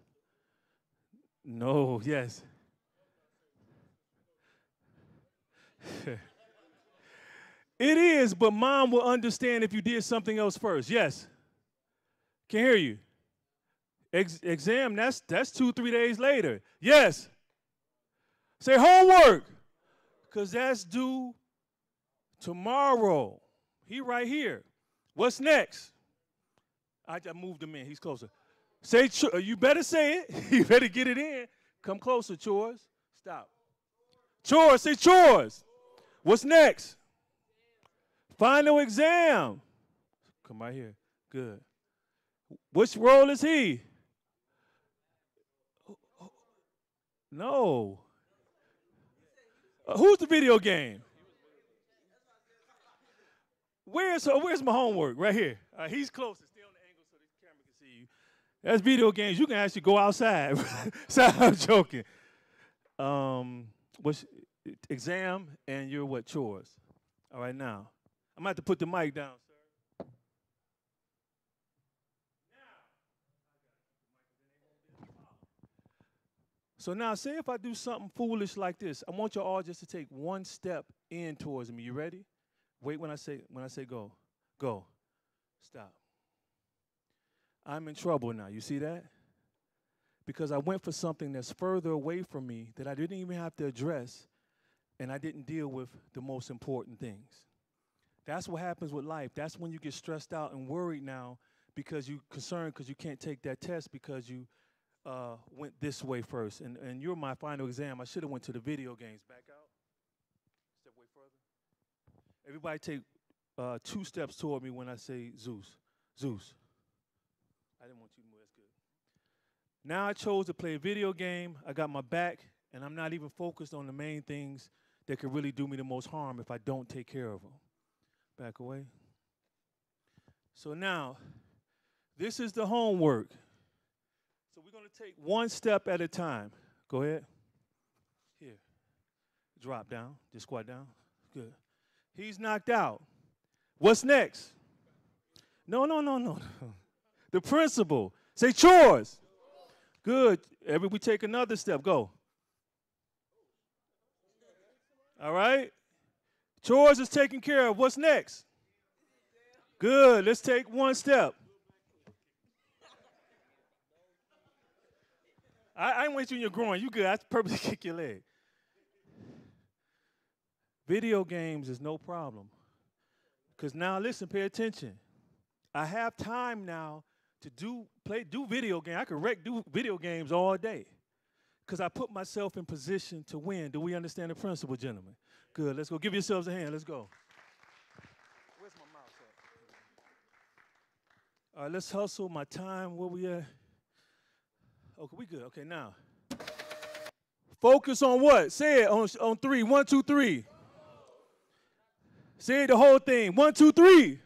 No, yes. It is, but mom will understand if you did something else first. Yes. Can hear you. Exam, that's 2-3 days later. Yes. Say homework, because that's due tomorrow. He right here. What's next? I moved him in. He's closer. Say, you better say it. You better get it in. Come closer, chores. Stop. Chores, say chores. What's next? Final exam. Come right here. Good. Which role is he? No. Who's the video game? Where's my homework? Right here. He's closest. Stay on the angle so the camera can see you. That's video games. You can actually go outside. So I'm joking. What's exam and your what? Chores. All right, now. I'm going to have to put the mic down, sir. So now, say if I do something foolish like this, I want you all just to take one step in towards me. You ready? Wait when I say go. Go. Stop. I'm in trouble now. You see that? Because I went for something that's further away from me that I didn't even have to address, and I didn't deal with the most important things. That's what happens with life. That's when you get stressed out and worried now because you're concerned because you can't take that test because you went this way first. And you're my final exam. I should have went to the video games. Back out. Step way further. Everybody take 2 steps toward me when I say Zeus. Zeus. I didn't want you to move. That's good. Now I chose to play a video game. I got my back, and I'm not even focused on the main things that could really do me the most harm if I don't take care of them. Back away. So now, this is the homework. So we're going to take one step at a time. Go ahead. Here. Drop down. Just squat down. Good. He's knocked out. What's next? No. The principal. Say chores. Good. We take another step. Go. All right. Chores is taken care of. What's next? Good. Let's take one step. I ain't want you in your groin. You good. I purposely kick your leg. Video games is no problem. Because now, listen, pay attention. I have time now to do video games. I could do video games all day. Because I put myself in position to win. Do we understand the principle, gentlemen? Good. Let's go. Give yourselves a hand. Let's go. Where's my mouse at? All right, let's hustle. My time. Where we at? Okay, we good. Okay, now. Focus on what? Say it on 3. 1, 2, 3. Say the whole thing. 1, 2, 3.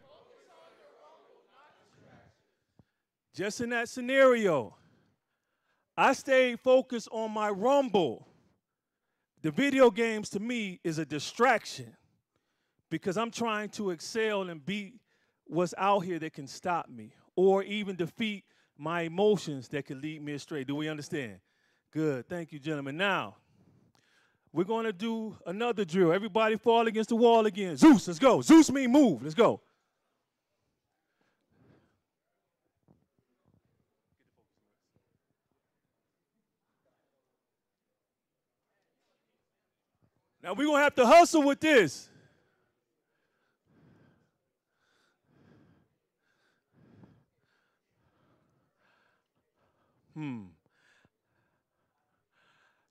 Just in that scenario, I stayed focused on my rumble. The video games to me is a distraction because I'm trying to excel and beat what's out here that can stop me or even defeat my emotions that can lead me astray. Do we understand? Good. Thank you, gentlemen. Now, we're going to do another drill. Everybody fall against the wall again. Zeus, let's go. Zeus mean move. Let's go. Now, we're going to have to hustle with this.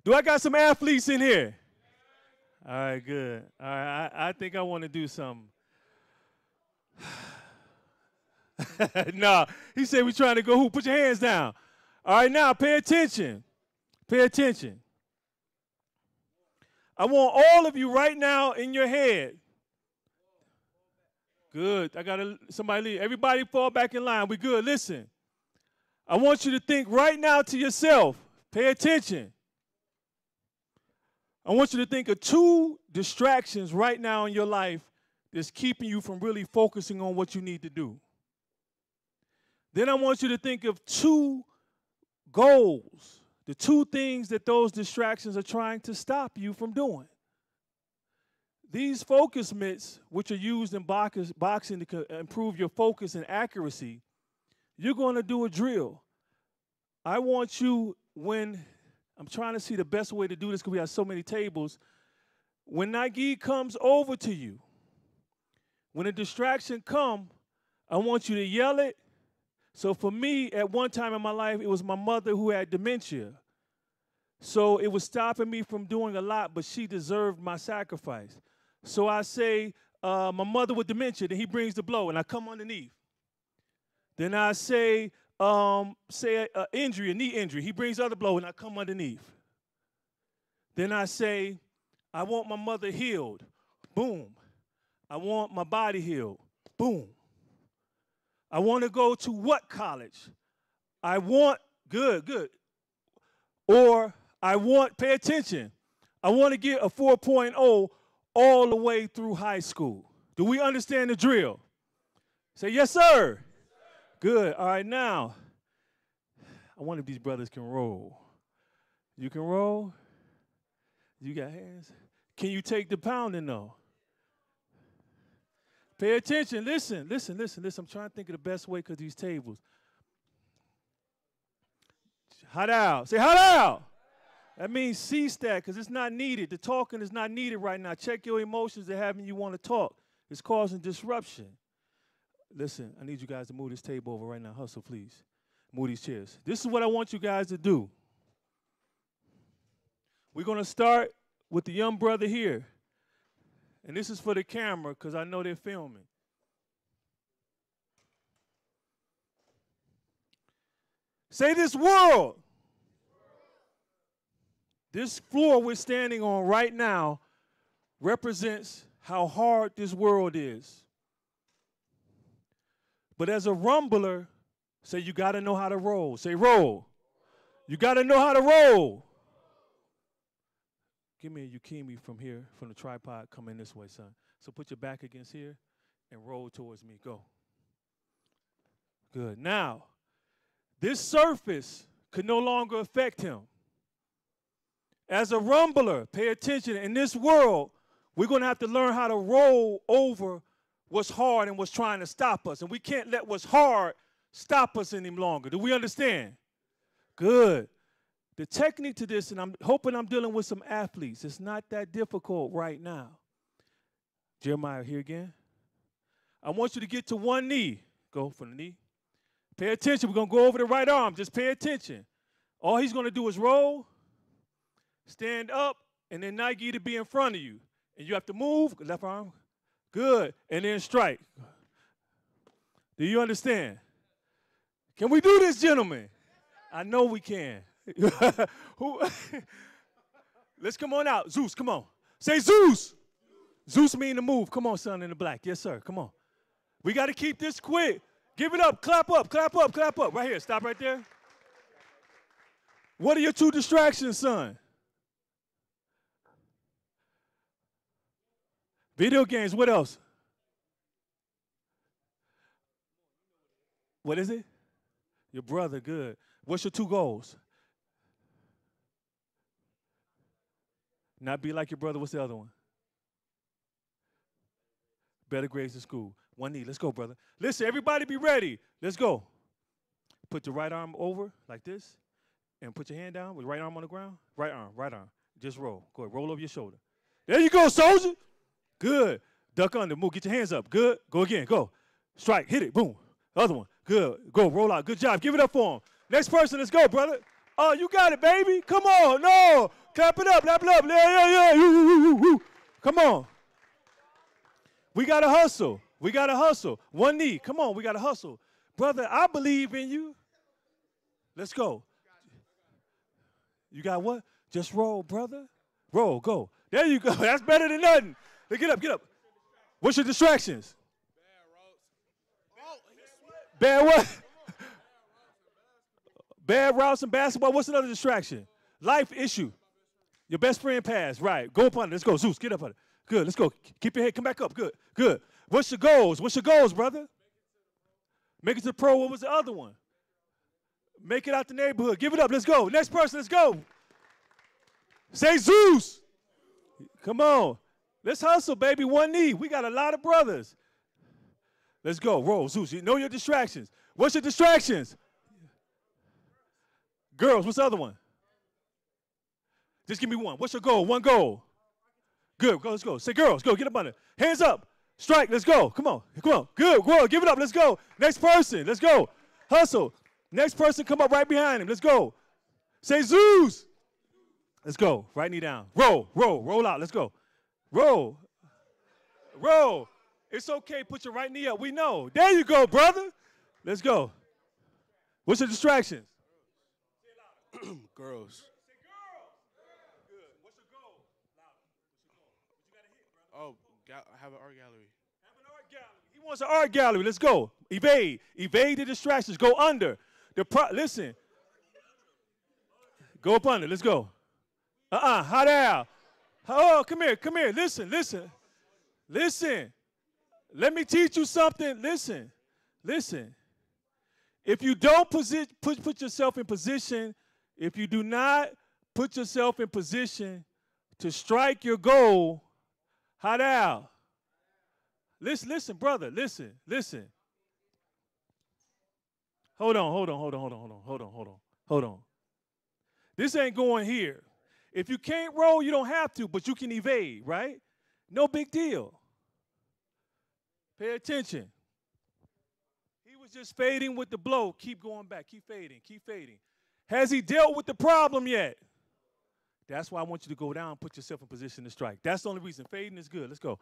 Do I got some athletes in here? All right, good. All right, I think I want to do something. Nah, he said we're trying to go hoop. Put your hands down. All right, now pay attention. Pay attention. I want all of you right now in your head. Good. I got somebody leave. Everybody fall back in line. We good. Listen. I want you to think right now to yourself. Pay attention. I want you to think of 2 distractions right now in your life that's keeping you from really focusing on what you need to do. Then I want you to think of 2 goals, the 2 things that those distractions are trying to stop you from doing. These focus mitts, which are used in boxing to improve your focus and accuracy, you're going to do a drill. I want you, when I'm trying to see the best way to do this because we have so many tables, when Nike comes over to you, when a distraction comes, I want you to yell it. So for me, at one time in my life, it was my mother who had dementia. So it was stopping me from doing a lot, but she deserved my sacrifice. So I say, my mother with dementia, then he brings the blow, and I come underneath. Then I say injury, a knee injury. He brings other blow, and I come underneath. Then I say, I want my mother healed. Boom. I want my body healed. Boom. I want to go to what college? I want, good. Or I want, pay attention, I want to get a 4.0 all the way through high school. Do we understand the drill? Say, yes, sir. Good. All right, now, I wonder if these brothers can roll. You can roll? You got hands? Can you take the pounding, though? Pay attention. Listen. I'm trying to think of the best way because these tables. Hot out. Say hot out. That means cease that because it's not needed. The talking is not needed right now. Check your emotions that having you want to talk. It's causing disruption. Listen, I need you guys to move this table over right now. Hustle, please. Move these chairs. This is what I want you guys to do. We're going to start with the young brother here. And this is for the camera because I know they're filming. Say this world. This floor we're standing on right now represents how hard this world is. But as a rumbler, say you got to know how to roll. Say roll. You got to know how to roll. Give me a Yukimi from here, from the tripod, coming this way, son. So put your back against here and roll towards me. Go. Good. Now, this surface could no longer affect him. As a rumbler, pay attention. In this world, we're going to have to learn how to roll over what's hard and what's trying to stop us. And we can't let what's hard stop us any longer. Do we understand? Good. The technique to this, and I'm hoping I'm dealing with some athletes, it's not that difficult right now. Jeremiah, here again. I want you to get to one knee. Go from the knee. Pay attention. We're going to go over the right arm. Just pay attention. All he's going to do is roll, stand up, and then Nike to be in front of you. And you have to move, left arm. Good. And then strike. Do you understand? Can we do this, gentlemen? I know we can. Let's come on out. Zeus, come on. Say Zeus. Zeus mean to move. Come on, son in the black. Yes, sir. Come on. We got to keep this quick. Give it up. Clap up. Clap up. Clap up. Right here. Stop right there. What are your 2 distractions, son? Video games. What else? What is it? Your brother, good. What's your 2 goals? Not be like your brother. What's the other one? Better grades in school. One knee. Let's go, brother. Listen, everybody be ready. Let's go. Put your right arm over like this and put your hand down with right arm on the ground. Right arm, right arm. Just roll. Go ahead. Roll over your shoulder. There you go, soldier. Good. Duck under. Move. Get your hands up. Good. Go again. Go. Strike. Hit it. Boom. Other one. Good. Go. Roll out. Good job. Give it up for him. Next person. Let's go, brother. Oh, you got it, baby. Come on. No. Clap it up. Clap it up. Yeah. Come on. We got to hustle. We got to hustle. One knee. Come on. We got to hustle. Brother, I believe in you. Let's go. You got what? Just roll, brother. Roll. Go. There you go. That's better than nothing. Get up. Get up. What's your distractions? Bad what? Bad routes in basketball. What's another distraction? Life issue. Your best friend passed. Right. Go up on it. Let's go. Zeus, get up on it. Good. Let's go. Keep your head. Come back up. Good. Good. What's your goals? What's your goals, brother? Make it to pro. What was the other one? Make it out the neighborhood. Give it up. Let's go. Next person. Let's go. Say Zeus. Come on. Let's hustle, baby. One knee. We got a lot of brothers. Let's go. Roll, Zeus. You know your distractions. What's your distractions? Girls. What's the other one? Just give me one. What's your goal? One goal. Good. Go. Let's go. Say girls. Go. Get up on it. Hands up. Strike. Let's go. Come on. Come on. Good. Go. Give it up. Let's go. Next person. Let's go. Hustle. Next person. Come up right behind him. Let's go. Say Zeus. Let's go. Right knee down. Roll. Roll. Roll out. Let's go. Roll. Roll. It's okay. Put your right knee up. We know. There you go, brother. Let's go. What's your distractions? Girls. Oh, have an art gallery. He wants an art gallery. Let's go. Evade. Evade the distractions. Go under. Listen. Go up under. Let's go. Hot air. Oh, come here. Come here. Listen. Listen. Listen. Let me teach you something. Listen. Listen. If you don't put yourself in position, if you do not put yourself in position to strike your goal, hot out. Listen, brother. Listen. Hold on. This ain't going here. If you can't roll, you don't have to, but you can evade, right? No big deal. Pay attention. He was just fading with the blow. Keep going back. Keep fading. Has he dealt with the problem yet? That's why I want you to go down and put yourself in position to strike. That's the only reason. Fading is good. Let's go.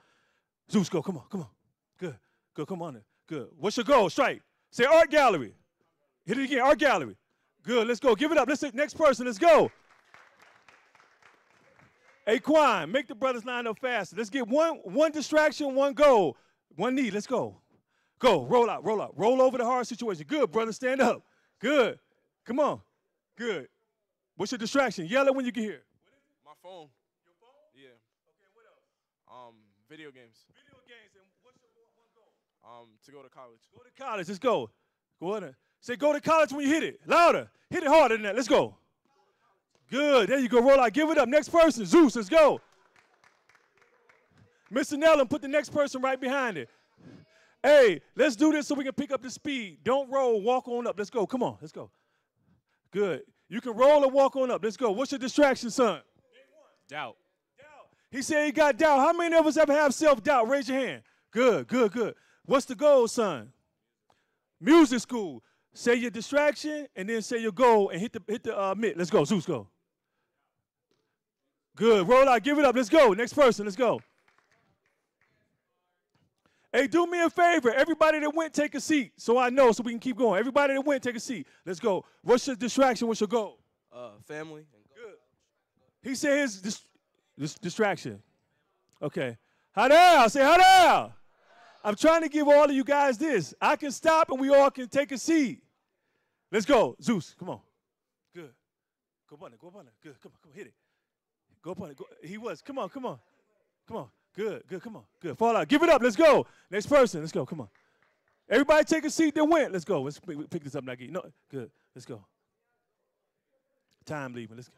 Zeus, go. Come on. Good. Come on. Good. What's your goal? Strike. Say art gallery. Hit it again. Art gallery. Good. Let's go. Give it up. Let's next person. Let's go. Hey, Quan, make the brothers line up faster. Let's get one distraction, one goal. One knee. Let's go. Go. Roll out. Roll over the hard situation. Good, brother. Stand up. Good. Come on. Good. What's your distraction? Yell it when you get here. My phone. Your phone? Yeah. Okay, what else? Video games. Video games. And what's your one goal? To go to college. Go to college. Let's go. Go on there. Say go to college when you hit it. Louder. Hit it harder than that. Let's go. Good. There you go. Roll out. Give it up. Next person. Zeus. Let's go. Mr. Nellum, put the next person right behind it. Hey, let's do this so we can pick up the speed. Don't roll. Walk on up. Let's go. Come on. Let's go. Good. You can roll or walk on up. Let's go. What's your distraction, son? Doubt. He said he got doubt. How many of us ever have self-doubt? Raise your hand. Good. What's the goal, son? Music school. Say your distraction and then say your goal and hit the mitt. Let's go. Zeus, go. Good. Roll out. Give it up. Let's go. Next person. Let's go. Hey, do me a favor. Everybody that went, take a seat so I know so we can keep going. Everybody that went, take a seat. Let's go. What's your distraction? What's your goal? Family. Good. He said his distraction. Okay. Hot out. Say hot out. I'm trying to give all of you guys this. I can stop and we all can take a seat. Let's go. Zeus, come on. Good. Go up on it. Good. Come on. Hit it. Go up on it. He was. Come on. Come on. Good. Come on. Good. Fall out. Give it up. Let's go. Next person. Let's go. Come on. Everybody take a seat that went. Let's go. Let's pick this up, Nike. No, good. Let's go. Time leaving. Let's go.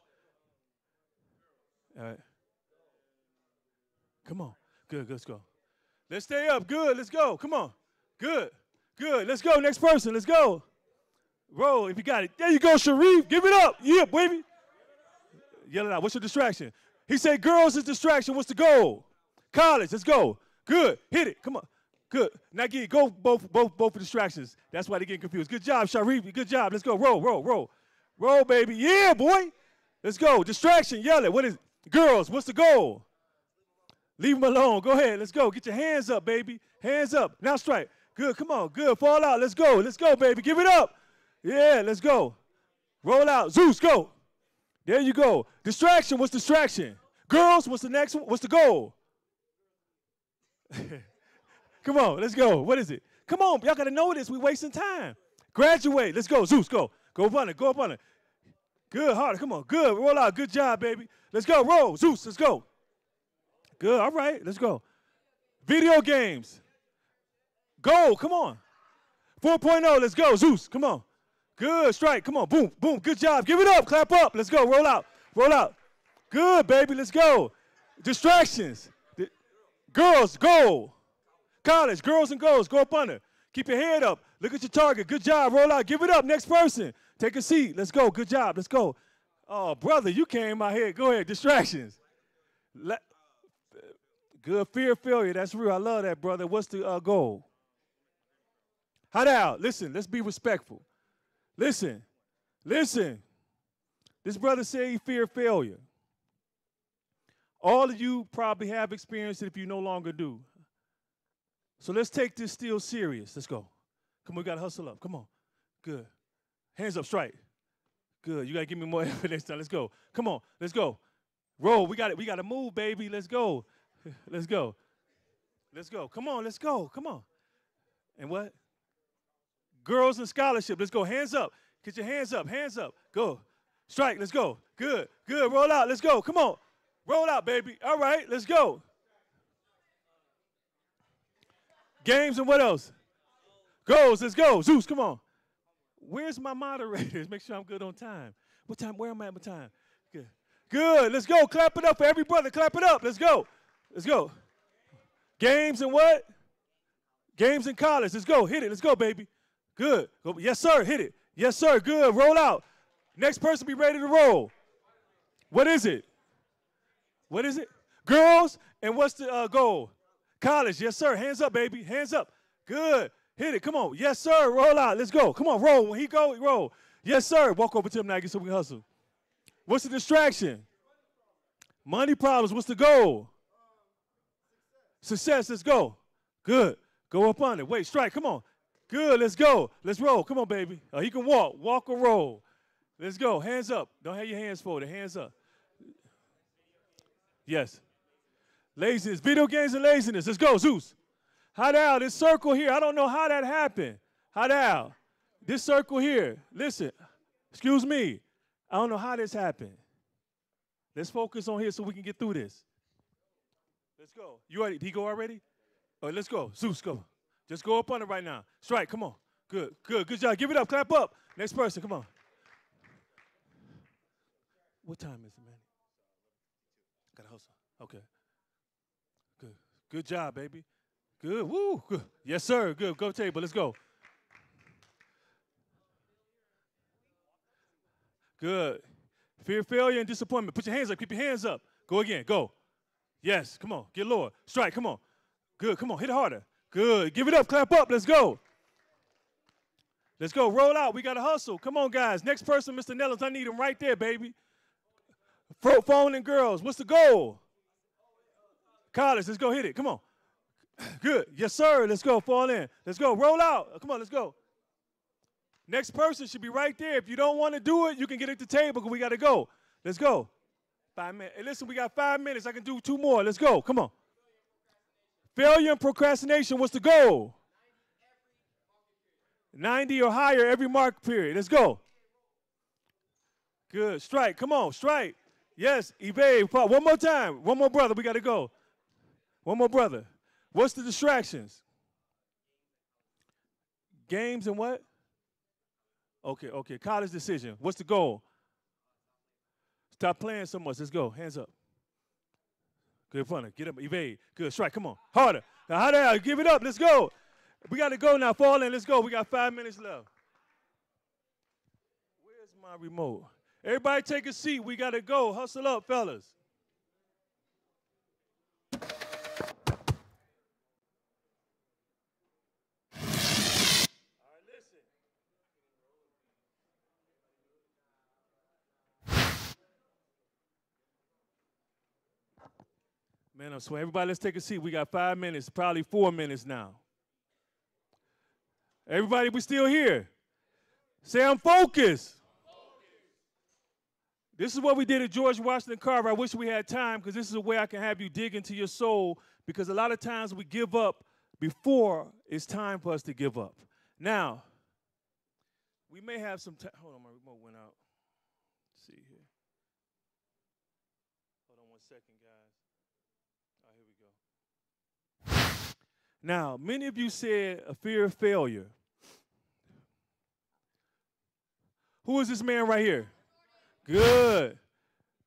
All right. Come on. Good. Let's go. Let's stay up. Good. Let's go. Come on. Good. Let's go. Next person. Let's go. Roll if you got it. There you go, Sharif. Give it up. Yeah, baby. Yell it out. What's your distraction? He said girls is distraction. What's the goal? College. Let's go. Good. Hit it. Come on. Good. Nike, go both for distractions. That's why they're getting confused. Good job, Sharif. Good job. Let's go. Roll. Roll, baby. Yeah, boy. Let's go. Distraction. Yell it. What is it? Girls, what's the goal? Leave them alone. Go ahead. Let's go. Get your hands up, baby. Hands up. Now strike. Good. Come on. Good. Fall out. Let's go. Let's go, baby. Give it up. Yeah, let's go. Roll out. Zeus, go. There you go. Distraction. What's distraction? Girls, what's the next one? What's the goal? Come on. Let's go. What is it? Come on. Y'all got to know this. We're wasting time. Graduate. Let's go. Zeus, go. Go up on it. Go up on it. Good. Harder. Come on. Good. Roll out. Good job, baby. Let's go. Roll. Zeus, let's go. Good. All right. Let's go. Video games. Go. Come on. 4.0. Let's go. Zeus. Come on. Good. Strike. Come on. Boom. Boom. Good job. Give it up. Clap up. Let's go. Roll out. Roll out. Good, baby. Let's go. Distractions. Girls, go. College. Girls and goals. Go up under. Keep your head up. Look at your target. Good job. Roll out. Give it up. Next person. Take a seat. Let's go. Good job. Let's go. Oh, brother, you came out here. Go ahead. Distractions. Good. Fear of failure. That's real. I love that, brother. What's the goal? Hot out. Listen. Let's be respectful. Listen. This brother said he feared failure. All of you probably have experienced it if you no longer do. So let's take this still serious. Let's go. Come on, we got to hustle up. Come on. Good. Hands up, strike. Good. You got to give me more evidence time. Let's go. Come on. Let's go. Roll. We got it. We got to move, baby. Let's go. Let's go. Let's go. Come on. Let's go. Come on. And what? Girls and scholarship. Let's go. Hands up. Get your hands up. Hands up. Go. Strike. Let's go. Good. Good. Roll out. Let's go. Come on. Roll out, baby. All right. Let's go. Games and what else? Goals. Let's go. Zeus, come on. Where's my moderators? Make sure I'm good on time. What time? Where am I at my time? Good. Good. Let's go. Clap it up for every brother. Clap it up. Let's go. Let's go. Games and what? Games and college. Let's go. Hit it. Let's go, baby. Good. Go. Yes, sir. Hit it. Yes, sir. Good. Roll out. Next person be ready to roll. What is it? What is it? Girls. And what's the goal? College. Yes, sir. Hands up, baby. Hands up. Good. Hit it. Come on. Yes, sir. Roll out. Let's go. Come on. Roll. When he go, roll. Yes, sir. Walk over to him now so we can hustle. What's the distraction? Money problems. What's the goal? Success. Let's go. Good. Go up on it. Wait. Strike. Come on. Good. Let's go. Let's roll. Come on, baby. He can walk. Walk or roll. Let's go. Hands up. Don't have your hands folded. Hands up. Yes. Laziness. Video games and laziness. Let's go, Zeus. How down? This circle here. I don't know how that happened. How down? This circle here. Listen. Excuse me. I don't know how this happened. Let's focus on here so we can get through this. Let's go. You ready? Did he go already? All right, let's go. Zeus, go. Just go up on it right now. Strike. Come on. Good. Good. Good job. Give it up. Clap up. Next person. Come on. What time is it, man? Gotta hustle. Okay. Good. Good job, baby. Good. Woo. Good. Yes, sir. Good. Go table. Let's go. Good. Fear, failure, and disappointment. Put your hands up. Keep your hands up. Go again. Go. Yes. Come on. Get lower. Strike. Come on. Good. Come on. Hit it harder. Good. Give it up. Clap up. Let's go. Let's go. Roll out. We got to hustle. Come on, guys. Next person, Mr. Nellis. I need him right there, baby. Phone and girls. What's the goal? College. Let's go. Hit it. Come on. Good. Yes, sir. Let's go. Fall in. Let's go. Roll out. Come on. Let's go. Next person should be right there. If you don't want to do it, you can get at the table because we got to go. Let's go. 5 minutes. Hey, listen, we got 5 minutes. I can do 2 more. Let's go. Come on. Failure and procrastination. What's the goal? 90 or higher every mark period. Let's go. Good. Strike. Come on. Strike. Yes. Evade. One more time. One more brother. We got to go. One more brother. What's the distractions? Games and what? Okay, okay. College decision. What's the goal? Stop playing so much. Let's go. Hands up. Good fun. Get up. Evade. Good. Strike. Come on. Harder. Now, harder. Give it up. Let's go. We got to go now. Fall in. Let's go. We got 5 minutes left. Where's my remote? Everybody take a seat. We got to go. Hustle up, fellas. Man, I'm sweating. Everybody, let's take a seat. We got 5 minutes, probably 4 minutes now. Everybody, we still here. Say I'm focused. This is what we did at George Washington Carver. I wish we had time because this is a way I can have you dig into your soul because a lot of times we give up before it's time for us to give up. Now, we may have some time. Hold on, my remote went out. Let's see here. Hold on 1 second, guys. Oh, here we go. Now, many of you said a fear of failure. Who is this man right here? Good.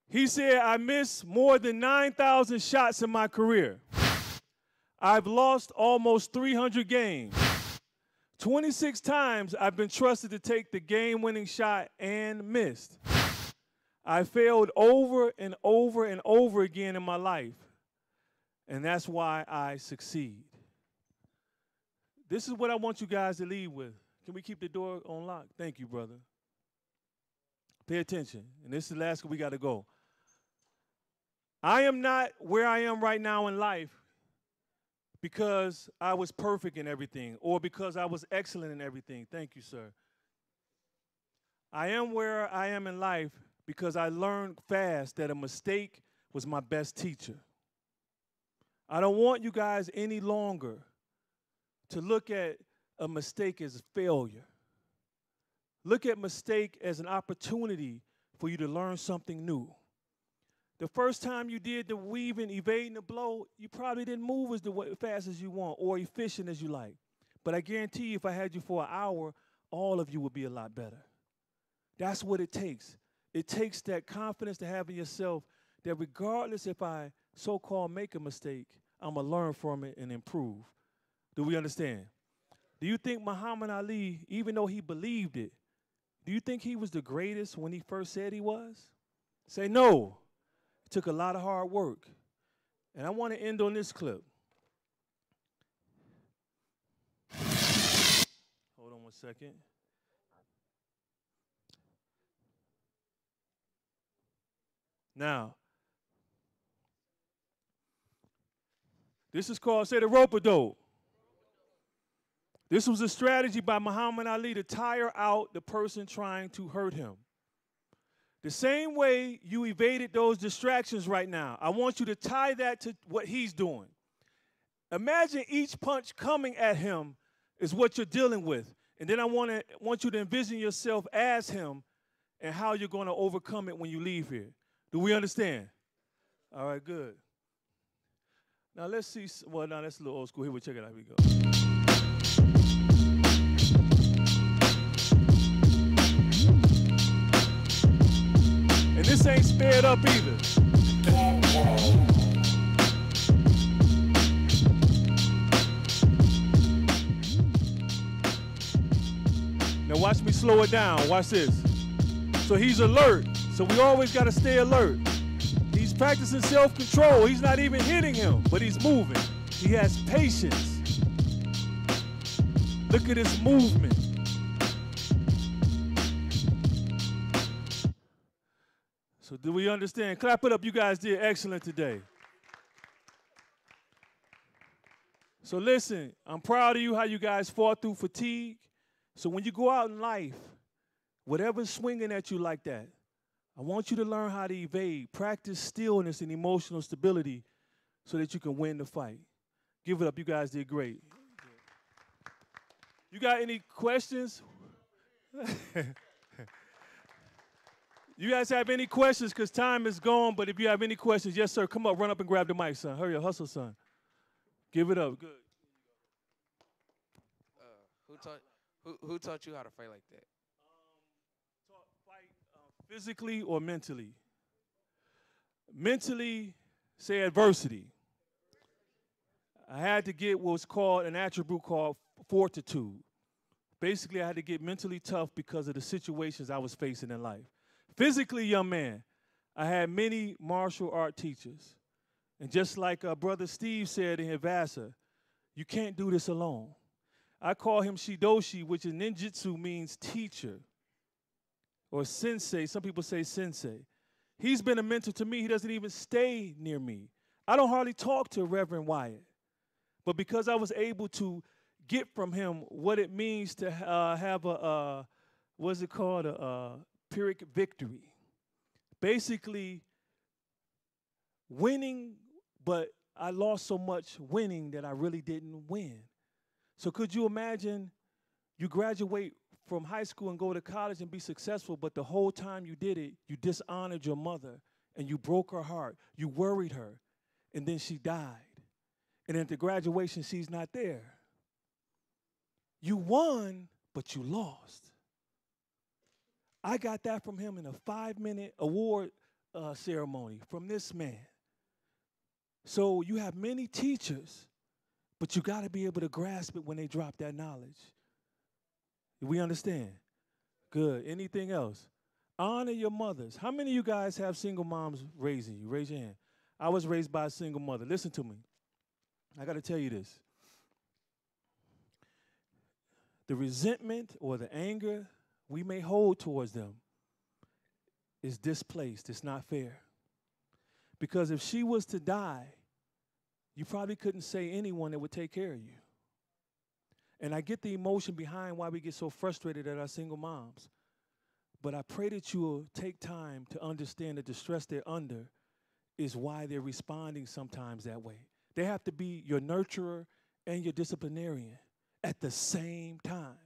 He said, I missed more than 9,000 shots in my career. I've lost almost 300 games. 26 times I've been trusted to take the game-winning shot and missed. I failed over and over and over again in my life, and that's why I succeed. This is what I want you guys to leave with. Can we keep the door on lock? Thank you, brother. Pay attention. And this is the last one we got to go. I am not where I am right now in life because I was perfect in everything or because I was excellent in everything. Thank you, sir. I am where I am in life because I learned fast that a mistake was my best teacher. I don't want you guys any longer to look at a mistake as failure. Look at mistake as an opportunity for you to learn something new. The first time you did the weaving, evading the blow, you probably didn't move as fast as you want or efficient as you like. But I guarantee you if I had you for an hour, all of you would be a lot better. That's what it takes. It takes that confidence to have in yourself that regardless if I so-called make a mistake, I'm going to learn from it and improve. Do we understand? Do you think Muhammad Ali, even though he believed it, do you think he was the greatest when he first said he was? Say no. It took a lot of hard work. And I want to end on this clip. Hold on 1 second. Now, this is called, say the rope-a-dope. This was a strategy by Muhammad Ali to tire out the person trying to hurt him. The same way you evaded those distractions right now, I want you to tie that to what he's doing. Imagine each punch coming at him is what you're dealing with. And then I want you to envision yourself as him and how you're going to overcome it when you leave here. Do we understand? All right, good. Now let's see. Well, now that's a little old school. Here we check it out. Here we go. And this ain't sped up either. Now watch me slow it down. Watch this. So he's alert. So we always got to stay alert. He's practicing self-control. He's not even hitting him, but he's moving. He has patience. Look at his movement. So do we understand? Clap it up. You guys did excellent today. So listen, I'm proud of you how you guys fought through fatigue. So when you go out in life, whatever's swinging at you like that, I want you to learn how to evade. Practice stillness and emotional stability so that you can win the fight. Give it up. You guys did great. You got any questions? You guys have any questions? Because time is gone, but if you have any questions, yes, sir, come up, run up and grab the mic, son. Hurry up, hustle, son. Give it up. Good. Who taught you how to fight like that? Physically or mentally? Mentally, say adversity. I had to get what's called an attribute called fortitude. Basically, I had to get mentally tough because of the situations I was facing in life. Physically, young man, I had many martial art teachers. And just like Brother Steve said in Hivasa, you can't do this alone. I call him Shidoshi, which in ninjutsu means teacher, or sensei. Some people say sensei. He's been a mentor to me. He doesn't even stay near me. I don't hardly talk to Reverend Wyatt. But because I was able to get from him what it means to have what's it called, a Pyrrhic victory. Basically, winning, but I lost so much winning that I really didn't win. So could you imagine you graduate from high school and go to college and be successful, but the whole time you did it, you dishonored your mother and you broke her heart. You worried her, and then she died. And at the graduation, she's not there. You won, but you lost. I got that from him in a 5-minute award ceremony from this man. So you have many teachers, but you got to be able to grasp it when they drop that knowledge. We understand? Good. Anything else? Honor your mothers. How many of you guys have single moms raising you? Raise your hand. I was raised by a single mother. Listen to me. I got to tell you this. The resentment or the anger we may hold towards them is displaced. It's not fair. Because if she was to die, you probably couldn't say anyone that would take care of you. And I get the emotion behind why we get so frustrated at our single moms. But I pray that you will take time to understand that the stress they're under is why they're responding sometimes that way. They have to be your nurturer and your disciplinarian at the same time.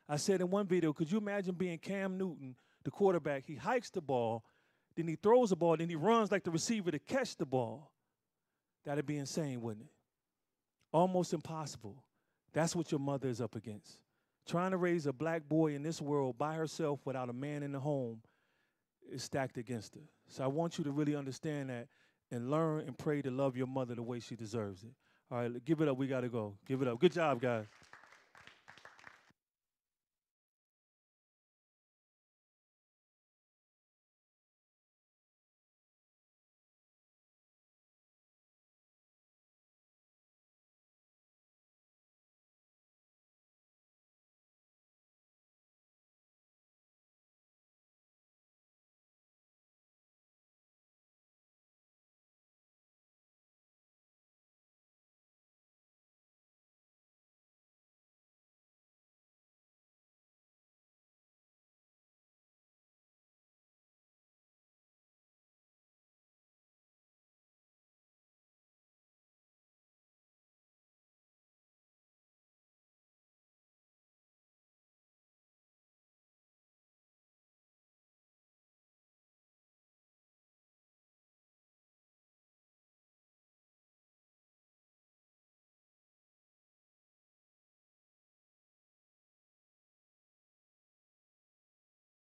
I said in one video, could you imagine being Cam Newton, the quarterback? He hikes the ball, then he throws the ball, then he runs like the receiver to catch the ball. That'd be insane, wouldn't it? Almost impossible. That's what your mother is up against. Trying to raise a black boy in this world by herself without a man in the home is stacked against her. So I want you to really understand that and learn and pray to love your mother the way she deserves it. All right, give it up. We got to go. Give it up. Good job, guys.